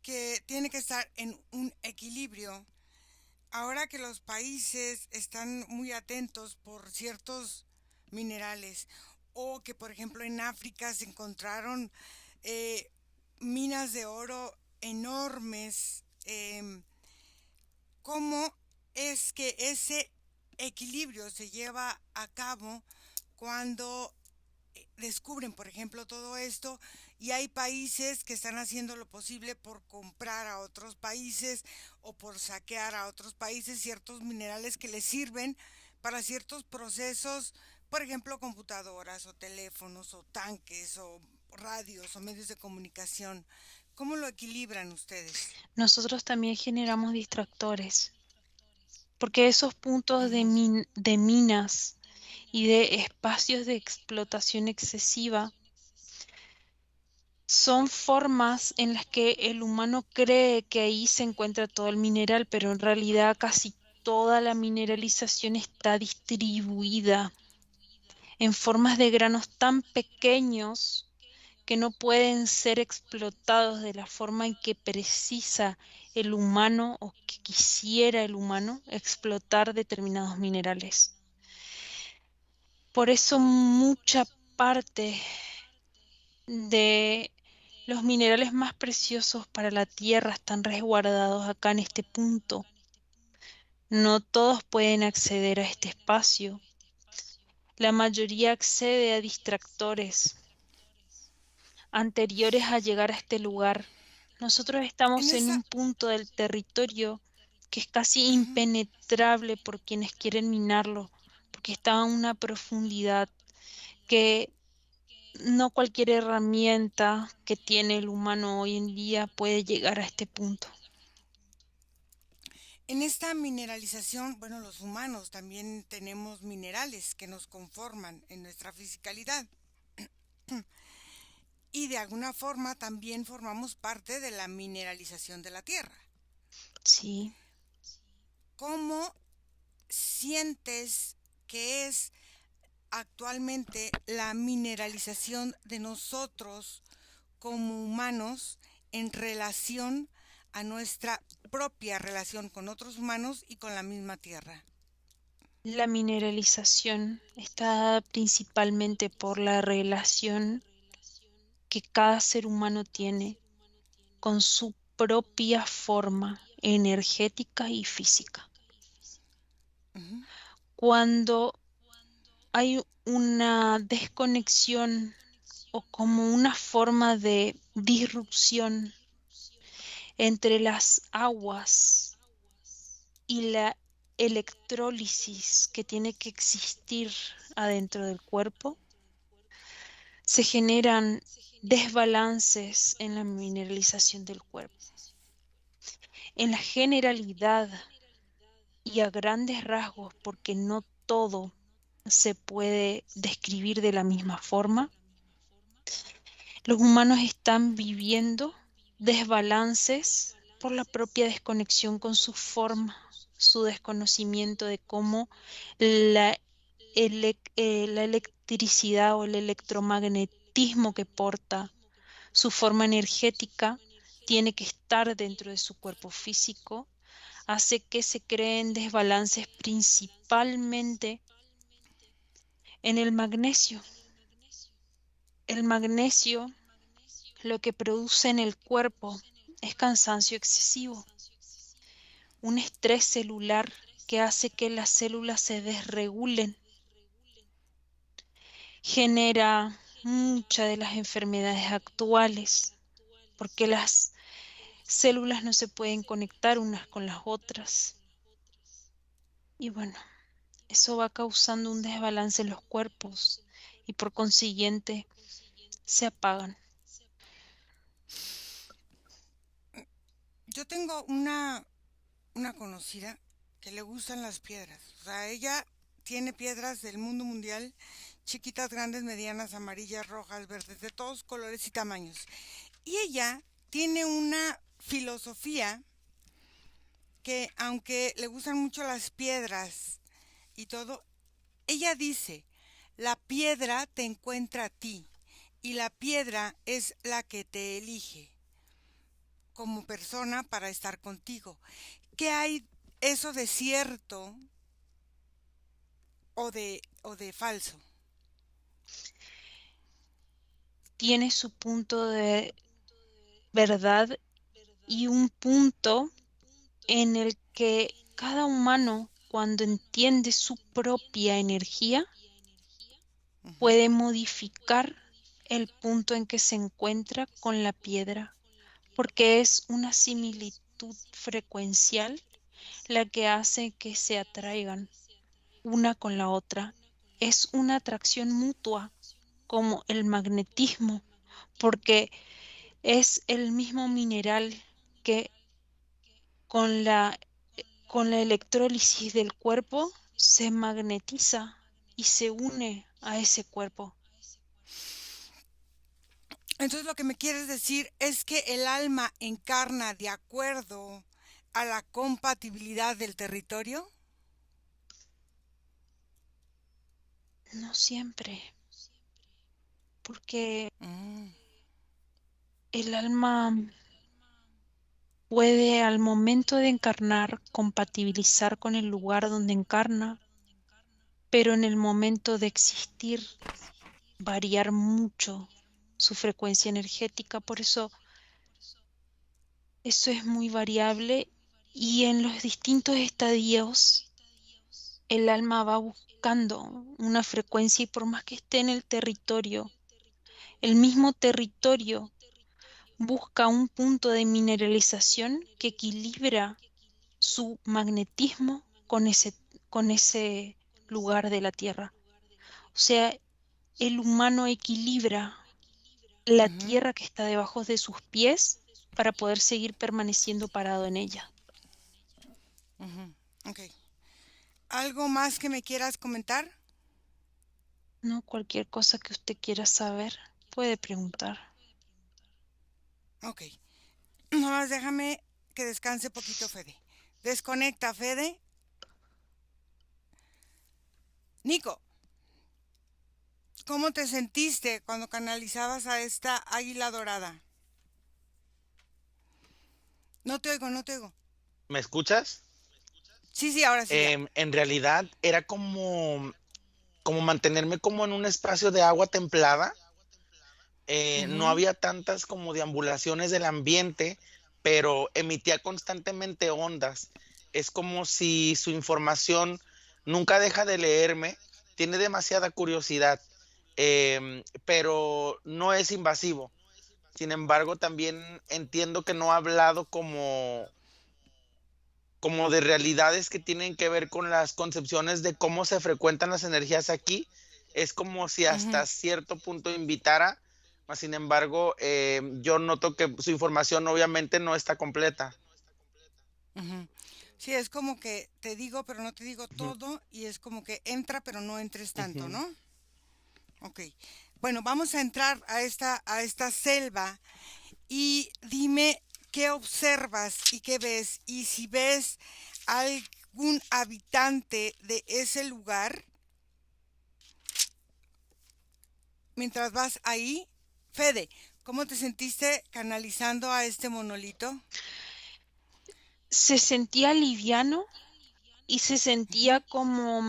que tiene que estar en un equilibrio. Ahora que los países están muy atentos por ciertos minerales o que por ejemplo en África se encontraron minas de oro enormes, ¿cómo es que ese equilibrio se lleva a cabo cuando descubren, por ejemplo, todo esto y hay países que están haciendo lo posible por comprar a otros países o por saquear a otros países ciertos minerales que les sirven para ciertos procesos, por ejemplo, computadoras o teléfonos o tanques o radios o medios de comunicación? ¿Cómo lo equilibran ustedes? Nosotros también generamos distractores, porque esos puntos de minas y de espacios de explotación excesiva son formas en las que el humano cree que ahí se encuentra todo el mineral, pero en realidad casi toda la mineralización está distribuida en formas de granos tan pequeños que no pueden ser explotados de la forma en que precisa el humano o que quisiera el humano explotar determinados minerales. Por eso mucha parte de los minerales más preciosos para la Tierra están resguardados acá en este punto. No todos pueden acceder a este espacio. La mayoría accede a distractores anteriores a llegar a este lugar. Nosotros estamos en un punto del territorio que es casi impenetrable por quienes quieren minarlo, porque está a una profundidad que no cualquier herramienta que tiene el humano hoy en día puede llegar a este punto. En esta mineralización, bueno, los humanos también tenemos minerales que nos conforman en nuestra fisicalidad. Y de alguna forma también formamos parte de la mineralización de la Tierra. Sí. ¿Cómo sientes que es actualmente la mineralización de nosotros como humanos en relación a nuestra propia relación con otros humanos y con la misma Tierra? La mineralización está dada principalmente por la relación que cada ser humano tiene con su propia forma energética y física. Ujú. Cuando hay una desconexión o como una forma de disrupción entre las aguas y la electrólisis que tiene que existir adentro del cuerpo, se generan desbalances en la mineralización del cuerpo. En la generalidad y a grandes rasgos, porque no todo se puede describir de la misma forma, los humanos están viviendo desbalances por la propia desconexión con su forma, su desconocimiento de cómo la, la electricidad o el electromagnetismo que porta su forma energética tiene que estar dentro de su cuerpo físico, hace que se creen desbalances principalmente en el magnesio. El magnesio lo que produce en el cuerpo es cansancio excesivo, un estrés celular que hace que las células se desregulen, genera muchas de las enfermedades actuales, porque las células no se pueden conectar unas con las otras. Y bueno, eso va causando un desbalance en los cuerpos y por consiguiente se apagan. Yo tengo una conocida que le gustan las piedras. O sea, ella tiene piedras del mundo mundial, chiquitas, grandes, medianas, amarillas, rojas, verdes, de todos colores y tamaños. Y ella tiene una filosofía que, aunque le gustan mucho las piedras y todo, ella dice, la piedra te encuentra a ti y la piedra es la que te elige como persona para estar contigo. ¿Qué hay eso de cierto o de falso? Tiene su punto de verdad y un punto en el que cada humano, cuando entiende su propia energía, Ujú. puede modificar el punto en que se encuentra con la piedra, porque es una similitud frecuencial la que hace que se atraigan una con la otra. Es una atracción mutua, como el magnetismo, porque es el mismo mineral que con con la electrólisis del cuerpo se magnetiza y se une a ese cuerpo. Entonces lo que me quieres decir es que el alma encarna de acuerdo a la compatibilidad del territorio. No siempre, porque Mm. el alma puede al momento de encarnar compatibilizar con el lugar donde encarna, pero en el momento de existir variar mucho su frecuencia energética. Por eso eso es muy variable y en los distintos estadios el alma va buscando una frecuencia y por más que esté en el territorio, el mismo territorio busca un punto de mineralización que equilibra su magnetismo con ese lugar de la Tierra. O sea, el humano equilibra la Ujú, tierra que está debajo de sus pies para poder seguir permaneciendo parado en ella. ujú. Ok. ¿Algo más que me quieras comentar? No, cualquier cosa que usted quiera saber, puede preguntar. Ok. Nomás déjame que descanse poquito, Fede. Desconecta, Fede. Nico, ¿cómo te sentiste cuando canalizabas a esta águila dorada? No te oigo, no te oigo. ¿Me escuchas? Sí, sí, ahora sí ya. En realidad era como mantenerme como en un espacio de agua templada. No Ujú, había tantas como deambulaciones del ambiente, pero emitía constantemente ondas. Es como si su información nunca deja de leerme, tiene demasiada curiosidad, pero no es invasivo. Sin embargo, también entiendo que no ha hablado como de realidades que tienen que ver con las concepciones de cómo se frecuentan las energías aquí. Es como si ujú, hasta cierto punto invitara, mas sin embargo, yo noto que su información obviamente no está completa. ujú. Sí, es como que te digo, pero no te digo Ujú, todo, y es como que entra, pero no entres tanto, ujú. ¿no? Ok. Bueno, vamos a entrar a esta selva y dime qué observas y qué ves, y si ves algún habitante de ese lugar mientras vas ahí. Fede, ¿cómo te sentiste canalizando a este monolito? Se sentía liviano y se sentía Ujú, como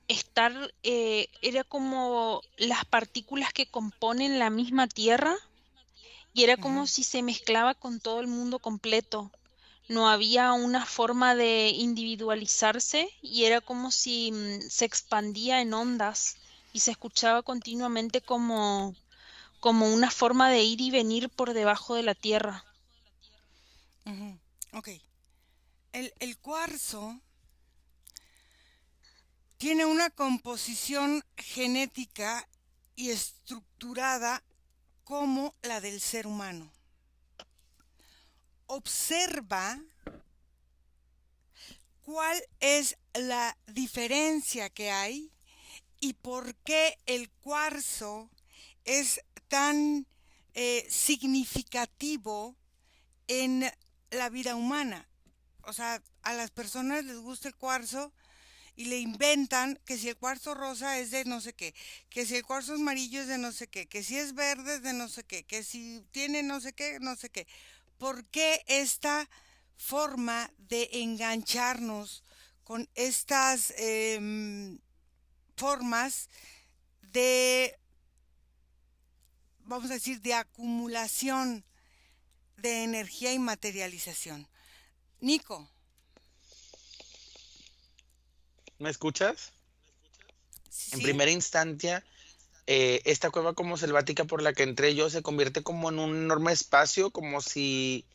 estar, era como las partículas que componen la misma tierra y era ujú, como si se mezclaba con todo el mundo completo. No había una forma de individualizarse y era como si se expandía en ondas y se escuchaba continuamente como una forma de ir y venir por debajo de la tierra. ujú. Ok. El cuarzo tiene una composición genética y estructurada como la del ser humano. Observa cuál es la diferencia que hay y por qué el cuarzo es tan significativo en la vida humana. O sea, a las personas les gusta el cuarzo y le inventan que si el cuarzo rosa es de no sé qué, que si el cuarzo amarillo es de no sé qué, que si es verde es de no sé qué, que si tiene no sé qué, no sé qué. ¿Por qué esta forma de engancharnos con estas formas de, vamos a decir, de acumulación de energía y materialización? Nico, ¿Me escuchas? En ¿sí? primera instancia, esta cueva como selvática por la que entré yo se convierte como en un enorme espacio, como si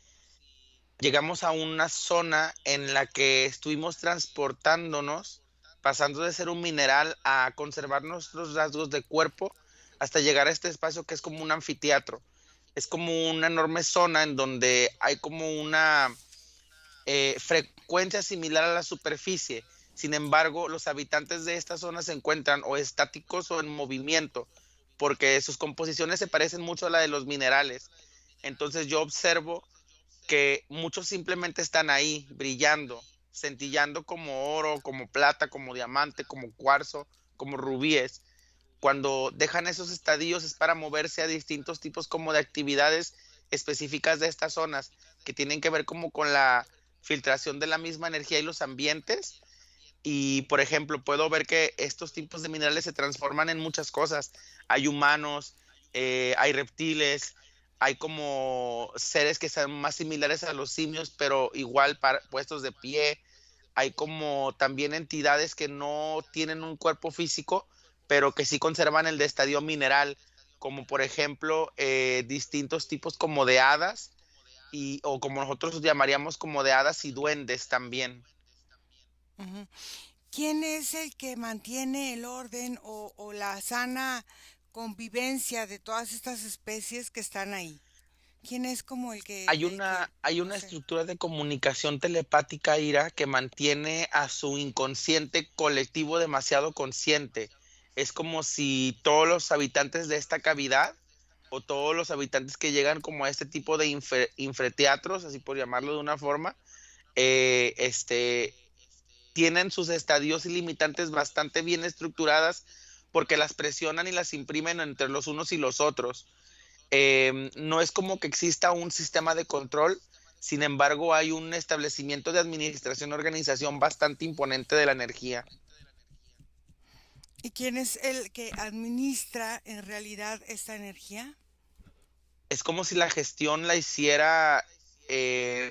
llegamos a una zona en la que estuvimos transportándonos, pasando de ser un mineral a conservar nuestros rasgos de cuerpo, hasta llegar a este espacio que es como un anfiteatro. Es como una enorme zona en donde hay como una frecuencia similar a la superficie. Sin embargo, los habitantes de esta zona se encuentran o estáticos o en movimiento, porque sus composiciones se parecen mucho a la de los minerales. Entonces yo observo que muchos simplemente están ahí brillando, centillando como oro, como plata, como diamante, como cuarzo, como rubíes. Cuando dejan esos estadios es para moverse a distintos tipos como de actividades específicas de estas zonas que tienen que ver como con la filtración de la misma energía y los ambientes. Y, por ejemplo, puedo ver que estos tipos de minerales se transforman en muchas cosas. Hay humanos, hay reptiles, hay como seres que son más similares a los simios, pero igual puestos de pie. Hay como también entidades que no tienen un cuerpo físico, pero que sí conservan el de estadio mineral, como por ejemplo distintos tipos como de hadas, o como nosotros los llamaríamos como de hadas y duendes también. Ujú. ¿Quién es el que mantiene el orden o la sana convivencia de todas estas especies que están ahí? ¿Quién es como Hay no una sé? estructura de comunicación telepática, Ira, que mantiene a su inconsciente colectivo demasiado consciente. Es como si todos los habitantes de esta cavidad o todos los habitantes que llegan como a este tipo de infrateatros, así por llamarlo de una forma, eh, este, tienen sus estadios ilimitantes bastante bien estructuradas porque las presionan y las imprimen entre los unos y los otros. No es como que exista un sistema de control, sin embargo hay un establecimiento de administración y organización bastante imponente de la energía. ¿Y quién es el que administra en realidad esta energía? Es como si la gestión la hiciera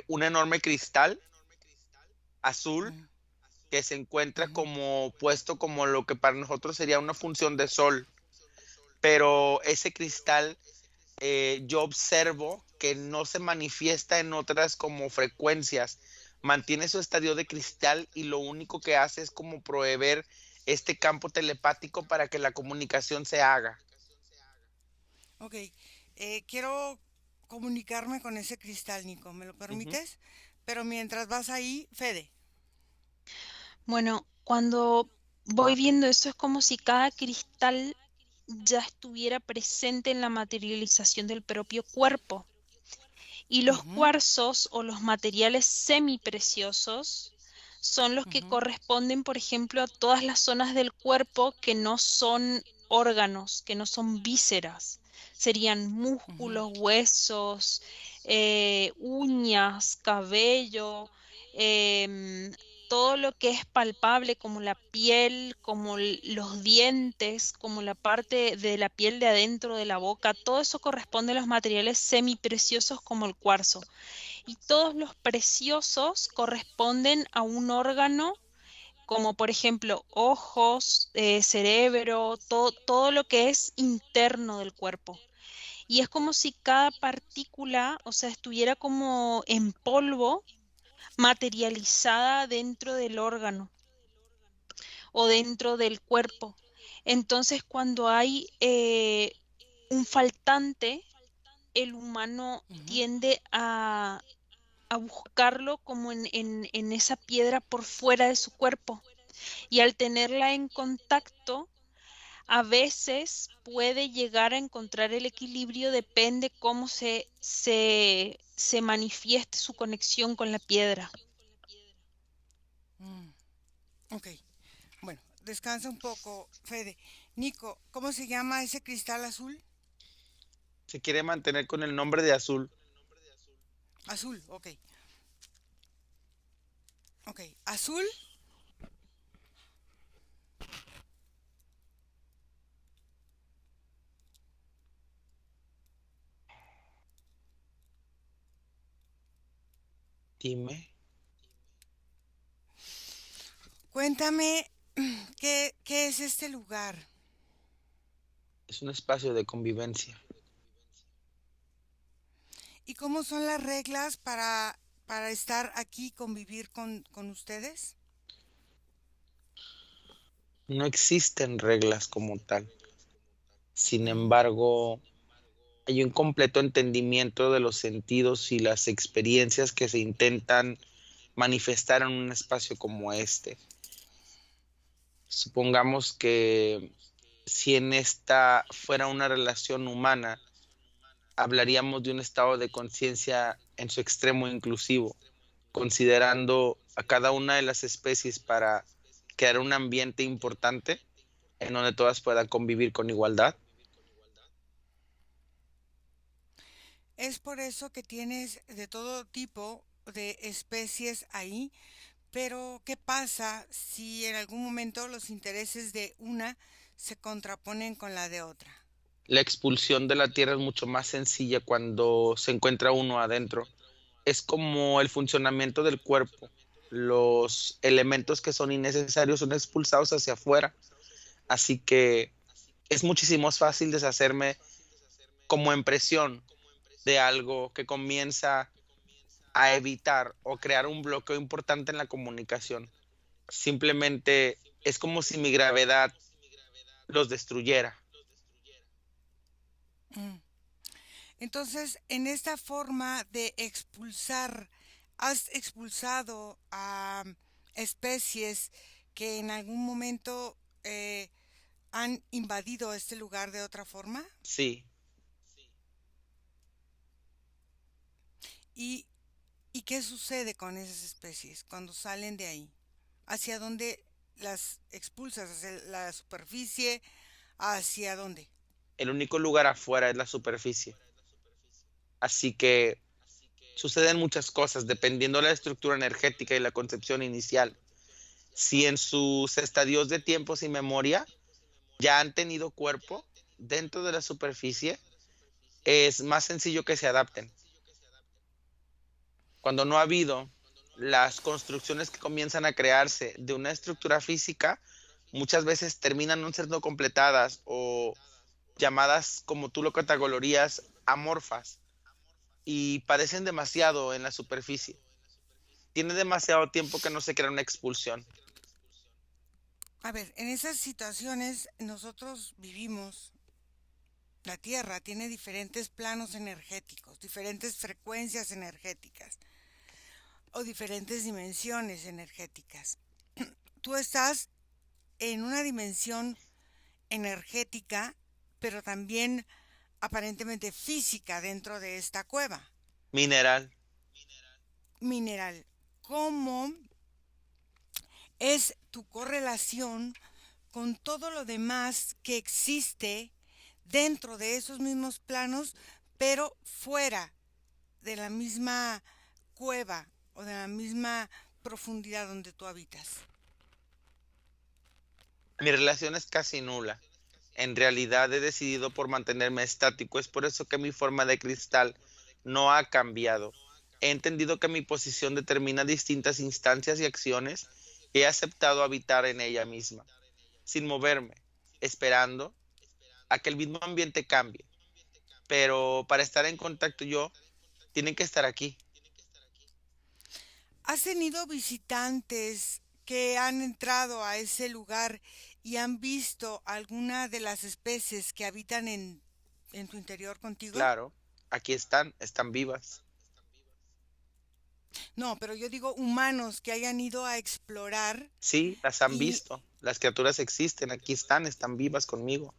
un enorme cristal azul Mm, que se encuentra ujú, como puesto como lo que para nosotros sería una función de sol, pero ese cristal yo observo que no se manifiesta en otras como frecuencias, mantiene su estadio de cristal y lo único que hace es como proveer este campo telepático para que la comunicación se haga. ok, quiero comunicarme con ese cristal, Nico. ¿Me lo Ujú, permites? Pero mientras vas ahí, Fede. Bueno, cuando voy viendo eso es como si cada cristal ya estuviera presente en la materialización del propio cuerpo. Y los Ujú, cuarzos o los materiales semipreciosos son los que ujú, corresponden, por ejemplo, a todas las zonas del cuerpo que no son órganos, que no son vísceras. Serían ujú. músculos, huesos, uñas, cabello, em, todo lo que es palpable, como la piel, como los dientes, como la parte de la piel de adentro de la boca, todo eso corresponde a los materiales semipreciosos como el cuarzo. Y todos los preciosos corresponden a un órgano, como por ejemplo ojos, cerebro, todo lo que es interno del cuerpo. Y es como si cada partícula, o sea, estuviera como en polvo materializada dentro del órgano o dentro del cuerpo. Entonces, cuando hay un faltante, el humano Ujú. tiende a buscarlo como en esa piedra por fuera de su cuerpo. Y al tenerla en contacto, a veces puede llegar a encontrar el equilibrio, depende cómo se manifieste su conexión con la piedra. Mm, ok, bueno, descansa un poco, Fede. Nico, ¿cómo se llama ese cristal azul? Se quiere mantener con el nombre de azul. Azul, ok. Ok, azul. Dime, Cuéntame, ¿qué es este lugar? es un espacio de convivencia. ¿Y cómo son las reglas para estar aquí y convivir con ustedes? No existen reglas como tal. Sin Ujú. embargo, hay un completo entendimiento de los sentidos y las experiencias que se intentan manifestar en un espacio como este. Supongamos que si en esta fuera una relación humana, hablaríamos de un estado de conciencia en su extremo inclusivo, considerando a cada una de las especies para crear un ambiente importante en donde todas puedan convivir con igualdad. Es por eso que tienes de todo tipo de especies ahí, pero ¿qué pasa si en algún momento los intereses de una se contraponen con la de otra? La expulsión de la Tierra es mucho más sencilla cuando se encuentra uno adentro. Es como el funcionamiento del cuerpo. Los elementos que son innecesarios son expulsados hacia afuera. Así que es muchísimo más fácil deshacerme como impresión de algo que comienza a evitar o crear un bloqueo importante en la comunicación. Simplemente es como si mi gravedad los destruyera. Mm. Entonces, en esta forma de expulsar, ¿has expulsado a especies que en algún momento han invadido este lugar de otra forma? Sí, ¿Y, y qué sucede con esas especies cuando salen de ahí? ¿Hacia dónde las expulsas? ¿Hacia la superficie? ¿Hacia dónde? el único lugar afuera es la superficie. Así que suceden muchas cosas dependiendo de la estructura energética y la concepción inicial. Si en sus estadios de tiempo sin memoria ya han tenido cuerpo dentro de la superficie, es más sencillo que se adapten. Cuando no ha habido las construcciones que comienzan a crearse de una estructura física, muchas veces terminan no siendo completadas o llamadas, como tú lo categorías, amorfas y parecen demasiado en la superficie. Tiene demasiado tiempo que no se crea una expulsión. A ver, en esas situaciones nosotros vivimos, la Tierra tiene diferentes planos energéticos, diferentes frecuencias energéticas o diferentes dimensiones energéticas. Tú estás en una dimensión energética, pero también aparentemente física dentro de esta cueva Mineral. mineral. ¿Cómo es tu correlación con todo lo demás que existe dentro de esos mismos planos, pero fuera de la misma cueva o de la misma profundidad donde tú habitas? Mi relación es casi nula. En realidad he decidido por mantenerme estático. Es por eso que mi forma de cristal no ha cambiado. He entendido que mi posición determina distintas instancias y acciones y he aceptado habitar en ella misma, sin moverme, esperando a que el mismo ambiente cambie. Pero para estar en contacto yo, tienen que estar aquí. ¿Has tenido visitantes que han entrado a ese lugar y han visto alguna de las especies que habitan en tu interior contigo? Claro, aquí están vivas. No, pero yo digo humanos que hayan ido a explorar Sí, las han y, visto. Las criaturas existen, aquí están vivas conmigo.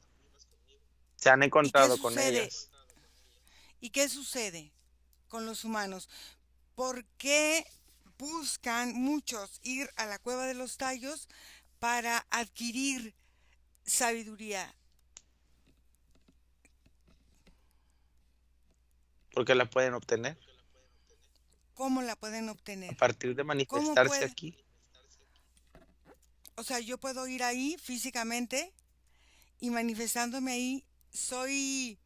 Se han y qué encontrado con sucede, ellas. y qué sucede con los humanos. ¿Por qué buscan muchos ir a la cueva de los tallos para adquirir sabiduría? Porque la pueden obtener ¿Cómo la pueden a obtener? partir de ¿Cómo manifestarse puede? aquí. O sea, yo puedo ir ahí físicamente y manifestándome ahí, soy,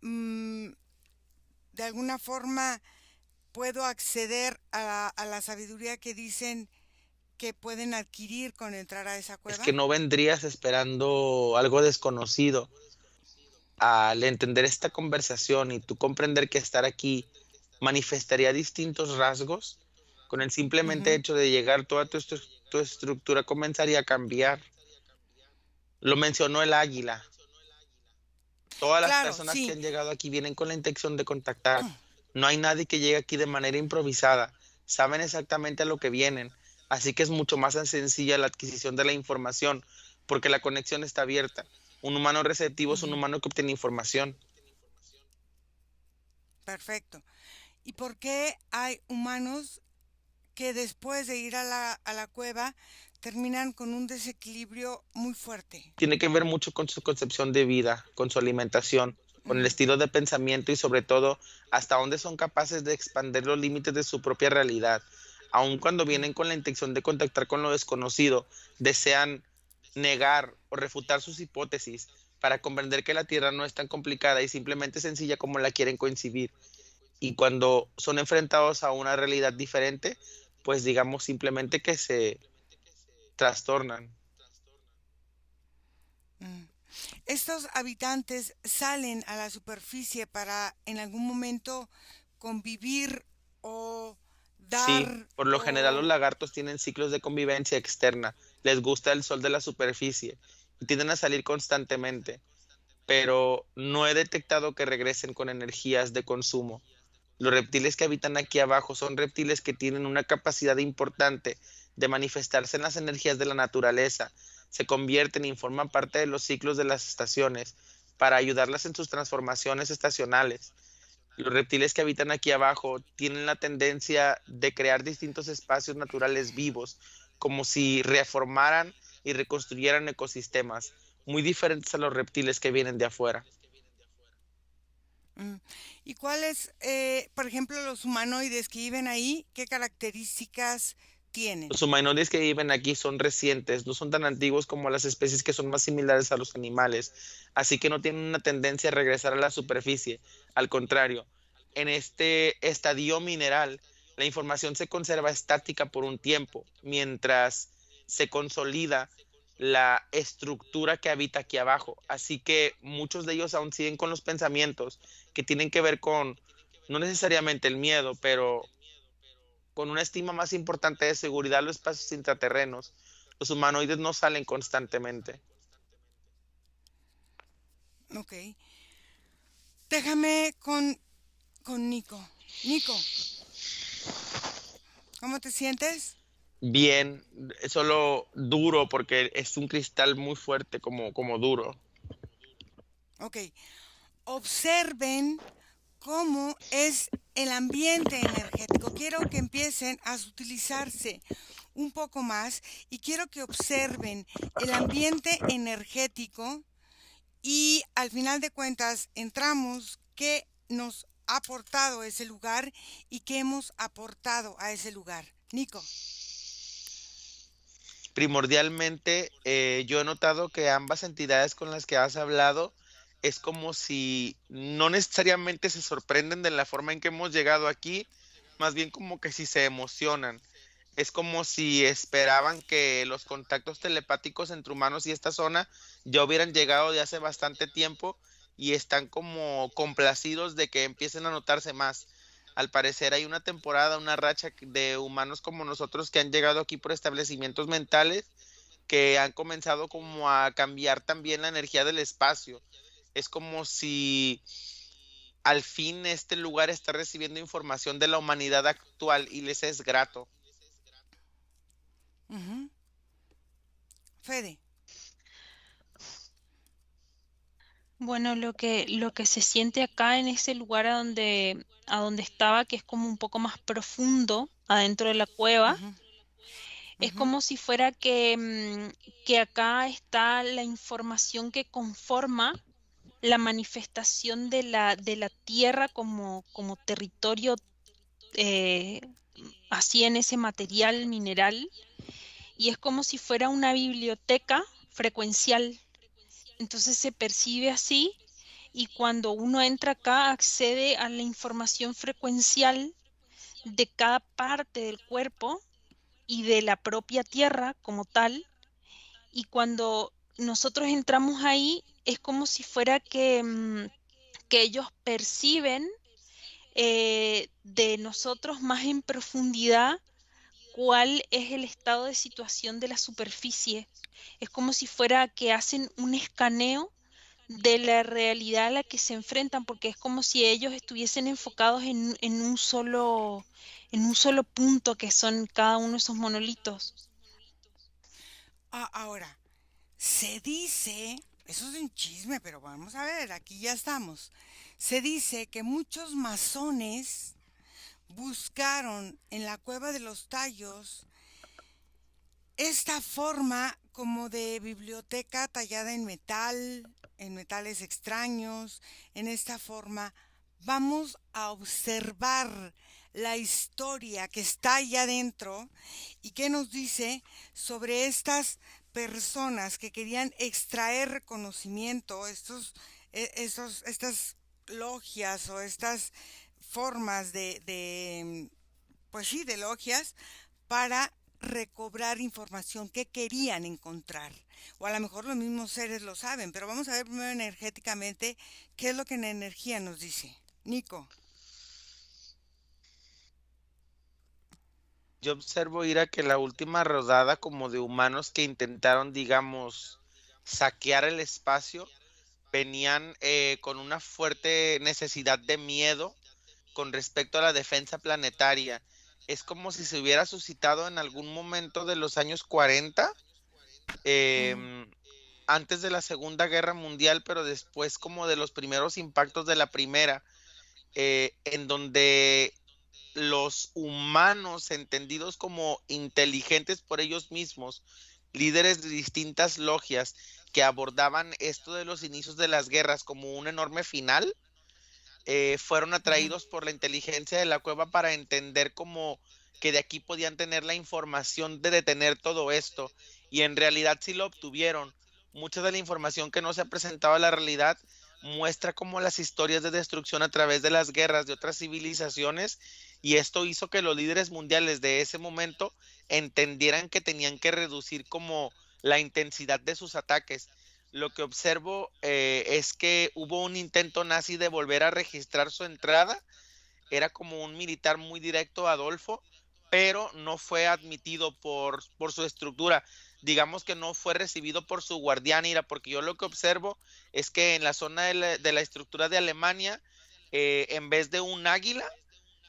mm, de alguna forma, puedo acceder a la sabiduría que dicen que pueden adquirir con entrar a esa Es cueva. que no vendrías esperando algo desconocido. Al entender esta conversación y tú comprender que estar aquí manifestaría distintos rasgos, con el simplemente Ujú, hecho de llegar, toda tu estructura comenzaría a cambiar. Lo mencionó el águila. Todas las claro, personas que sí. han llegado aquí vienen con la intención de contactar. No hay nadie que llegue aquí de manera improvisada. Saben exactamente a lo que vienen. Así que es mucho más sencilla la adquisición de la información, porque la conexión está abierta. Un humano receptivo es un Ujú, humano que obtiene información. perfecto. ¿Y por qué hay humanos que después de ir a la cueva terminan con un desequilibrio muy fuerte? Tiene que ver mucho con su concepción de vida, con su alimentación, con el Mm, estilo de pensamiento y sobre todo hasta dónde son capaces de expandir los límites de su propia realidad. Aun cuando mm, vienen con la intención de contactar con lo desconocido, desean negar o refutar sus hipótesis para comprender que la Tierra no es tan complicada y simplemente sencilla como la quieren concebir. Y cuando son enfrentados a una realidad diferente, pues digamos simplemente que se trastornan. mm. Estos habitantes salen a la superficie para en algún momento convivir o Sí, dar por lo general los o... lagartos tienen ciclos de convivencia externa, les gusta el sol de la superficie y tienden a salir constantemente. pero no he detectado que regresen con energías de consumo. Los reptiles que habitan aquí abajo son reptiles que tienen una capacidad importante de manifestarse en las energías de la naturaleza, se convierten y forman parte de los ciclos de las estaciones para ayudarlas en sus transformaciones estacionales. Los reptiles que habitan aquí abajo tienen la tendencia de crear distintos espacios naturales vivos, como si reformaran y reconstruyeran ecosistemas, muy diferentes a los reptiles que vienen de afuera. Mm. ¿Y cuáles, por ejemplo, los humanoides que viven ahí, qué características tienen? Los humanoides que viven aquí son recientes, no son tan antiguos como las especies que son más similares a los animales, así que no tienen una tendencia a regresar a la superficie. Al contrario, en este estadio mineral, la información se conserva estática por un tiempo, mientras se consolida la estructura que habita aquí abajo. Así que muchos de ellos aún siguen con los pensamientos que tienen que ver con, no necesariamente el miedo, pero con una estima más importante de seguridad a los espacios intraterrenos. Los humanoides no salen constantemente. Ok. Déjame con Nico. Nico, ¿cómo te sientes? Bien, es solo duro porque es un cristal muy fuerte como duro. Ok. Observen cómo es el ambiente energético. Quiero que empiecen a utilizarse un poco más y quiero que observen el ambiente energético y al final de cuentas entramos qué nos ha aportado ese lugar y qué hemos aportado a ese lugar. Nico. Primordialmente, yo he notado que ambas entidades con las que has hablado es como si no necesariamente se sorprenden de la forma en que hemos llegado aquí, más bien como que si se emocionan. Es como si esperaban que los contactos telepáticos entre humanos y esta zona ya hubieran llegado de hace bastante tiempo y están como complacidos de que empiecen a notarse más. Al parecer hay una temporada, una racha de humanos como nosotros que han llegado aquí por establecimientos mentales que han comenzado como a cambiar también la energía del espacio. Es como si al fin este lugar está recibiendo información de la humanidad actual y les es grato. Ujú. Fede. Bueno, lo que se siente acá en ese lugar a donde estaba, que es como un poco más profundo adentro de la cueva, Ujú, es ujú. como si fuera que acá está la información que conforma la manifestación de la tierra como territorio, eh, así en ese material mineral, y es como si fuera una biblioteca frecuencial. Entonces se percibe así, y cuando uno entra acá accede a la información frecuencial de cada parte del cuerpo y de la propia tierra como tal. Y cuando nosotros entramos ahí, es como si fuera que ellos perciben de nosotros más en profundidad cuál es el estado de situación de la superficie. Es como si fuera que hacen un escaneo de la realidad a la que se enfrentan, porque es como si ellos estuviesen enfocados en un solo punto, que son cada uno de esos monolitos. Ahora, se dice, eso es un chisme, pero vamos a ver, aquí ya estamos. Se dice que muchos masones buscaron en la cueva de los tallos esta forma como de biblioteca tallada en metales extraños, en esta forma. Vamos a observar la historia que está allá adentro y qué nos dice sobre estas personas que querían extraer conocimiento, estas logias o estas formas pues sí, de logias para recobrar información que querían encontrar. O a lo mejor los mismos seres lo saben, pero vamos a ver primero energéticamente qué es lo que la energía nos dice. Nico. Yo observo, Ira, que la última rodada como de humanos que intentaron, digamos, saquear el espacio, venían con una fuerte necesidad de miedo con respecto a la defensa planetaria. Es como si se hubiera suscitado en algún momento de los años 40, Mm, em, antes de la Segunda Guerra Mundial, pero después como de los primeros impactos de la Primera, en donde los humanos entendidos como inteligentes por ellos mismos, líderes de distintas logias que abordaban esto de los inicios de las guerras como un enorme final, fueron ujú. atraídos por la inteligencia de la cueva para entender como que de aquí podían tener la información de detener todo esto, y en realidad sí lo obtuvieron. Mucha de la información que no se ha presentado a la realidad muestra como las historias de destrucción a través de las guerras de otras civilizaciones, y esto hizo que los líderes mundiales de ese momento entendieran que tenían que reducir como la intensidad de sus ataques. Lo que observo es que hubo un intento nazi de volver a registrar su entrada. Era como un militar muy directo, Adolfo, pero no fue admitido por su estructura. Digamos que no fue recibido por su guardián, porque yo lo que observo es que en la zona de la estructura de Alemania, en vez de un águila,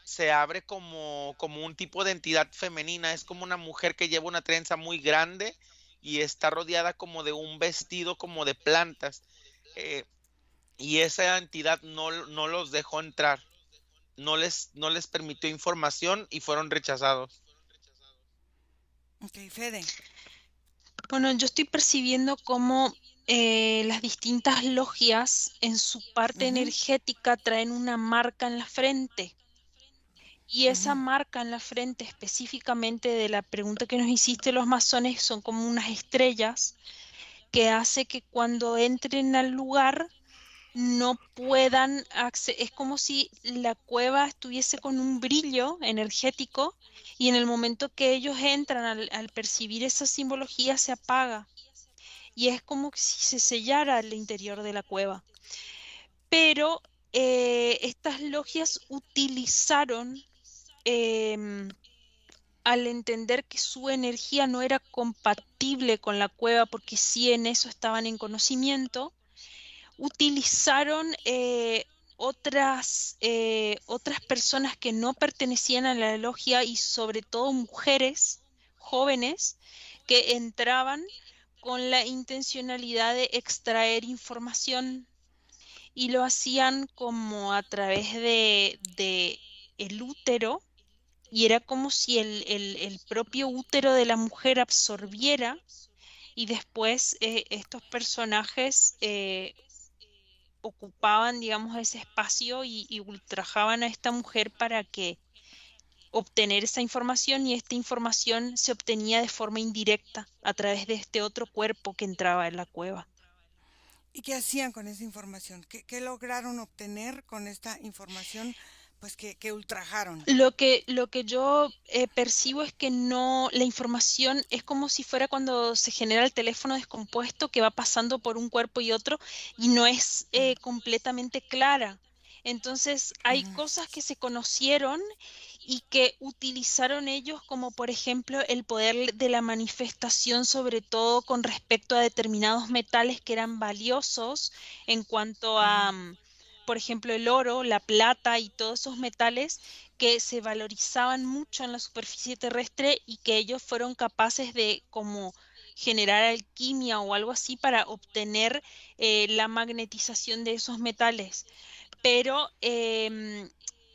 se abre como un tipo de entidad femenina. Es como una mujer que lleva una trenza muy grande y está rodeada como de un vestido como de plantas. eh, y esa entidad no los dejó entrar, no les permitió información y fueron rechazados. Ok, Fede. Bueno, yo estoy percibiendo cómo las distintas logias en su parte Ujú, energética traen una marca en la frente. Y esa ujú, marca en la frente específicamente de la pregunta que nos hiciste, los masones son como unas estrellas que hace que cuando entren al lugar no puedan es como si la cueva estuviese con un brillo energético y en el momento que ellos entran al percibir esa simbología se apaga y es como si se sellara el interior de la cueva. Pero estas logias utilizaron, em, al entender que su energía no era compatible con la cueva, porque sí en eso estaban en conocimiento, utilizaron otras personas que no pertenecían a la logia y sobre todo mujeres jóvenes que entraban con la intencionalidad de extraer información y lo hacían como a través de el útero y era como si el propio útero de la mujer absorbiera y después estos personajes ocupaban, digamos, ese espacio y ultrajaban a esta mujer para que obtener esa información y esta información se obtenía de forma indirecta a través de este otro cuerpo que entraba en la cueva. ¿Y qué hacían con esa información? ¿Qué lograron obtener con esta información pues que ultrajaron? Lo que yo percibo es que no, la información es como si fuera cuando se genera el teléfono descompuesto que va pasando por un cuerpo y otro y no es Mm, completamente clara. Entonces hay ujú, cosas que se conocieron y que utilizaron ellos como por ejemplo el poder de la manifestación sobre todo con respecto a determinados metales que eran valiosos en cuanto ujú. a, por ejemplo, el oro, la plata y todos esos metales que se valorizaban mucho en la superficie terrestre y que ellos fueron capaces de como generar alquimia o algo así para obtener la magnetización de esos metales. Pero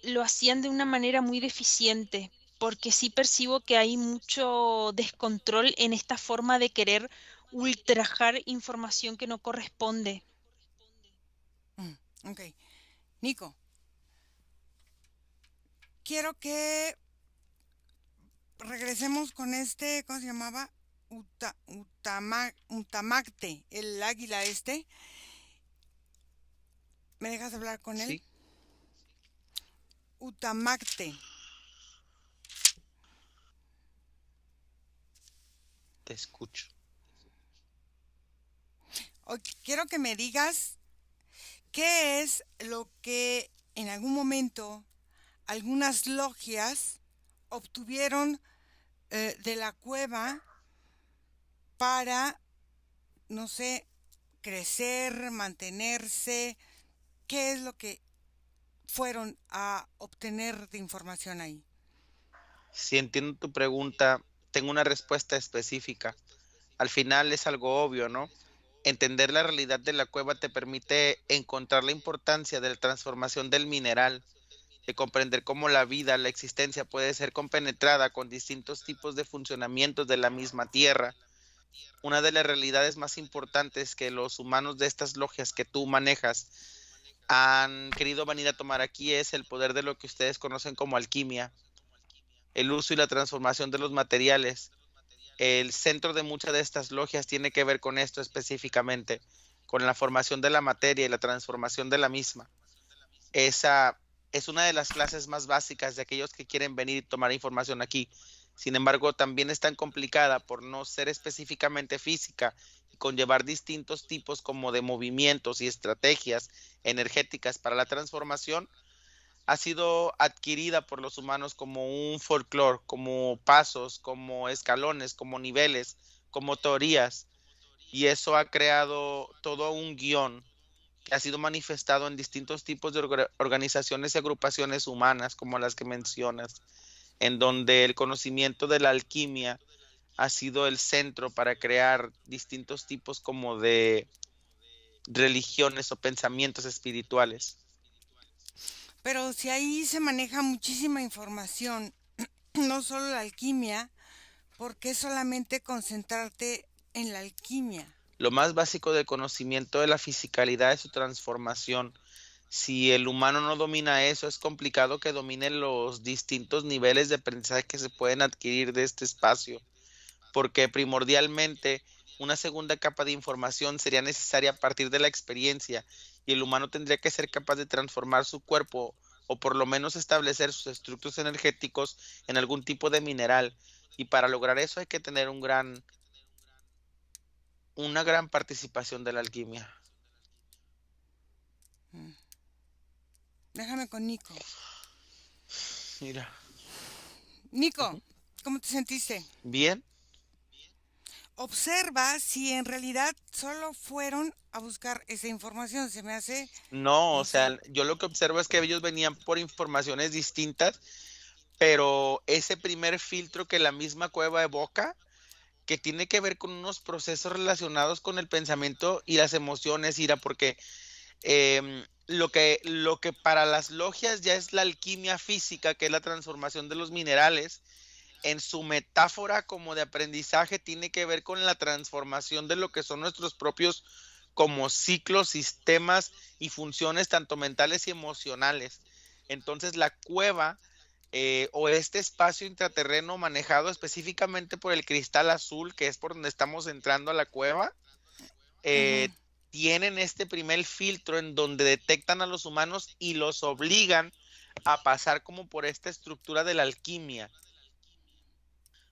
lo hacían de una manera muy deficiente, porque sí percibo que hay mucho descontrol en esta forma de querer ultrajar información que no corresponde. Mm, ok. Nico, quiero que regresemos con este, ¿cómo se llamaba? Utamacte, el águila este. ¿Me dejas hablar con él? Sí, Utamacte. te escucho. Quiero que me digas qué es lo que en algún momento algunas logias obtuvieron de la cueva para, no sé, crecer, mantenerse? ¿Qué es lo que fueron a obtener de información ahí? Si entiendo tu pregunta, tengo una respuesta específica. Al final es algo obvio, ¿no? Entender la realidad de la cueva te permite encontrar la importancia de la transformación del mineral, de comprender cómo la vida, la existencia puede ser compenetrada con distintos tipos de funcionamientos de la misma tierra. Una de las realidades más importantes que los humanos de estas logias que tú manejas han querido venir a tomar aquí es el poder de lo que ustedes conocen como alquimia, el uso y la transformación de los materiales. El centro de muchas de estas logias tiene que ver con esto específicamente, con la formación de la materia y la transformación de la misma. Esa es una de las clases más básicas de aquellos que quieren venir y tomar información aquí. Sin embargo, también es tan complicada por no ser específicamente física y conllevar distintos tipos como de movimientos y estrategias energéticas para la transformación, ha sido adquirida por los humanos como un folclore, como pasos, como escalones, como niveles, como teorías, y eso ha creado todo un guión que ha sido manifestado en distintos tipos de organizaciones y agrupaciones humanas, como las que mencionas, en donde el conocimiento de la alquimia ha sido el centro para crear distintos tipos como de religiones o pensamientos espirituales. Pero si ahí se maneja muchísima información, no solo la alquimia, ¿por qué solamente concentrarte en la alquimia? Lo más básico del conocimiento de la fisicalidad es su transformación. Si el humano no domina eso, es complicado que domine los distintos niveles de aprendizaje que se pueden adquirir de este espacio, porque primordialmente una segunda capa de información sería necesaria a partir de la experiencia, y el humano tendría que ser capaz de transformar su cuerpo o por lo menos establecer sus estructos energéticos en algún tipo de mineral. Y para lograr eso hay que tener una gran participación de la alquimia. Mm. Déjame con Nico. Mira, Nico, ujú, ¿cómo te sentiste? bien. Observa si en realidad solo fueron a buscar esa información. Se me hace, No, o no sé. sea, yo lo que observo es que ellos venían por informaciones distintas, pero ese primer filtro que la misma cueva evoca, que tiene que ver con unos procesos relacionados con el pensamiento y las emociones, Ira, porque lo que para las logias ya es la alquimia física, que es la transformación de los minerales, en su metáfora como de aprendizaje tiene que ver con la transformación de lo que son nuestros propios como ciclos, sistemas y funciones tanto mentales y emocionales. Entonces la cueva o este espacio intraterreno manejado específicamente por el cristal azul, que es por donde estamos entrando a la cueva, Ujú, eh, tienen este primer filtro en donde detectan a los humanos y los obligan a pasar como por esta estructura de la alquimia.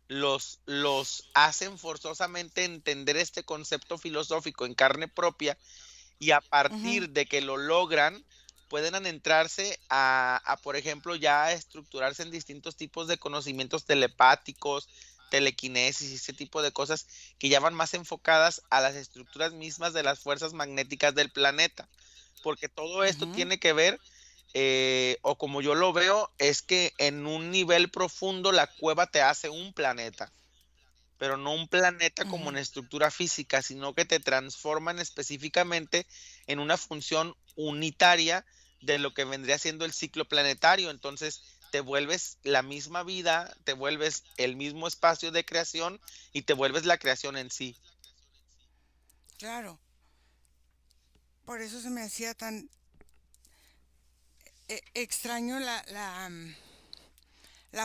Los hacen forzosamente entender este concepto filosófico en carne propia, y a ujú, partir de que lo logran, pueden adentrarse por ejemplo, ya a estructurarse en distintos tipos de conocimientos telepáticos, telequinesis y ese tipo de cosas que ya van más enfocadas a las estructuras mismas de las fuerzas magnéticas del planeta, porque todo esto ujú, tiene que ver, o como yo lo veo, es que en un nivel profundo la cueva te hace un planeta, pero no un planeta como ujú. en estructura física, sino que te transforman específicamente en una función unitaria de lo que vendría siendo el ciclo planetario. Entonces te vuelves la misma vida, te vuelves el mismo espacio de creación y te vuelves la creación en sí. Claro, por eso se me hacía tan extraño la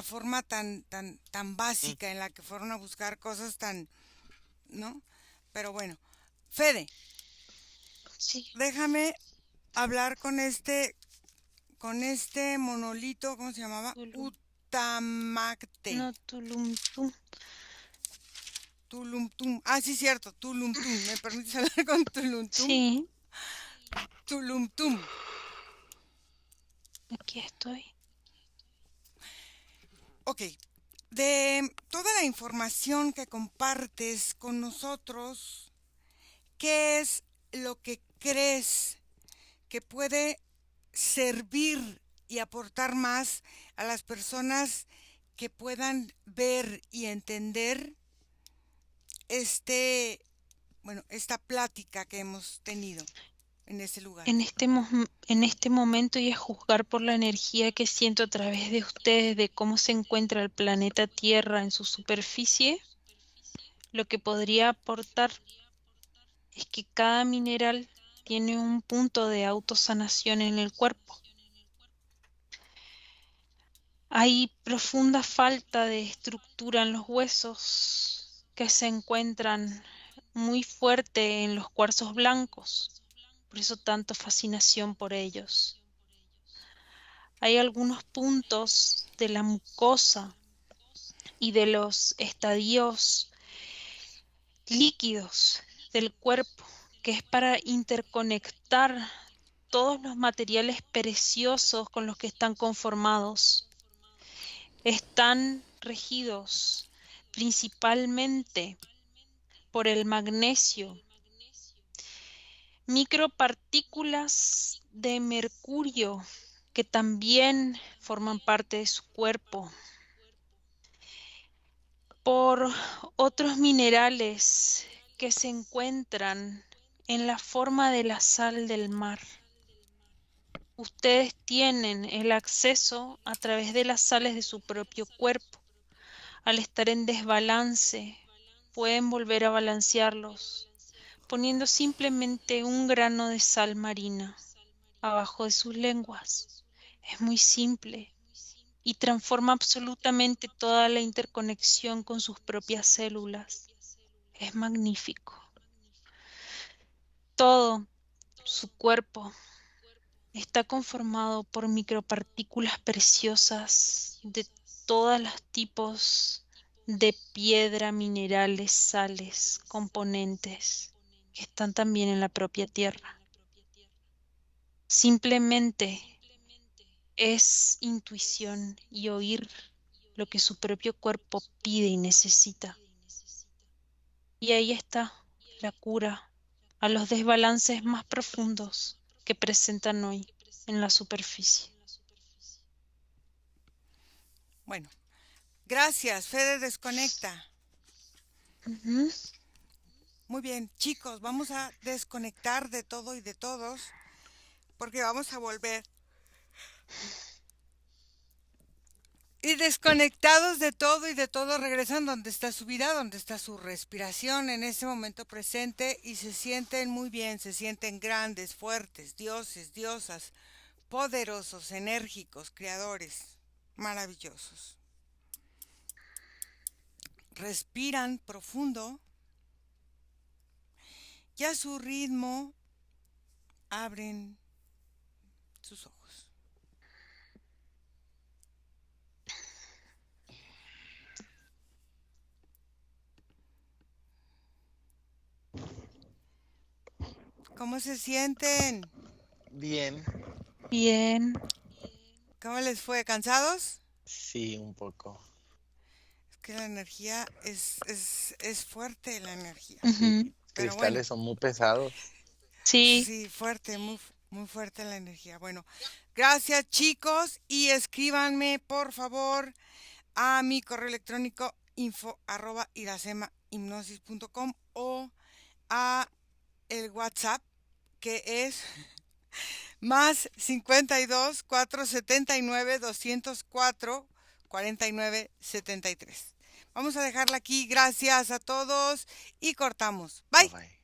forma tan Mm. básica en la que fueron a buscar cosas tan, ¿no? Pero bueno, Fede, Sí, déjame hablar con este monolito, ¿cómo se llamaba? Tulum. Utamacte. No, Tulum. Tulumtum. Ah, sí, cierto, Tulumtum. ¿Me permites hablar con Tulumtum? Sí, Tulumtum. aquí estoy. Ok, de toda la información que compartes con nosotros, ¿qué es lo que crees que puede servir y aportar más a las personas que puedan ver y entender esta plática que hemos tenido en ese lugar? En este momento, y a juzgar por la energía que siento a través de ustedes, de cómo se encuentra el planeta Tierra en su superficie, lo que podría aportar es que cada mineral tiene un punto de autosanación en el cuerpo. Hay profunda falta de estructura en los huesos que se encuentran muy fuerte en los cuarzos blancos, por eso tanta fascinación por ellos. Hay algunos puntos de la mucosa y de los estadios líquidos del cuerpo que es para interconectar todos los materiales preciosos con los que están conformados. Están regidos principalmente por el magnesio, micropartículas de mercurio que también forman parte de su cuerpo, por otros minerales que se encuentran en la forma de la sal del mar. Ustedes tienen el acceso a través de las sales de su propio cuerpo. Al estar en desbalance, pueden volver a balancearlos, poniendo simplemente un grano de sal marina abajo de sus lenguas. Es muy simple y transforma absolutamente toda la interconexión con sus propias células. Es magnífico. Todo su cuerpo está conformado por micropartículas preciosas de todos los tipos de piedra, minerales, sales, componentes que están también en la propia tierra. Simplemente es intuición y oír lo que su propio cuerpo pide y necesita. Y ahí está la cura a los desbalances más profundos que presentan hoy en la superficie. Bueno, gracias, Fede Desconecta. Muy bien, chicos, vamos a desconectar de todo y de todos, porque vamos a volver. Y desconectados de todo y de todo, regresan donde está su vida, donde está su respiración en ese momento presente, y se sienten muy bien, se sienten grandes, fuertes, dioses, diosas, poderosos, enérgicos, creadores, maravillosos. Respiran profundo y a su ritmo abren sus ojos. ¿Cómo se sienten? Bien. Bien. ¿Cómo les fue? ¿Cansados? Sí, un poco. Es que la energía es fuerte, la energía. Ujú. Pero Cristales bueno, son muy pesados. Sí. sí, fuerte, muy fuerte la energía. Bueno, gracias chicos, y escríbanme por favor a mi correo electrónico info@iracemahipnosis.com o a el WhatsApp, que es más 52 479 204 49 73. Vamos a dejarla aquí. Gracias a todos y cortamos. Bye. Bye.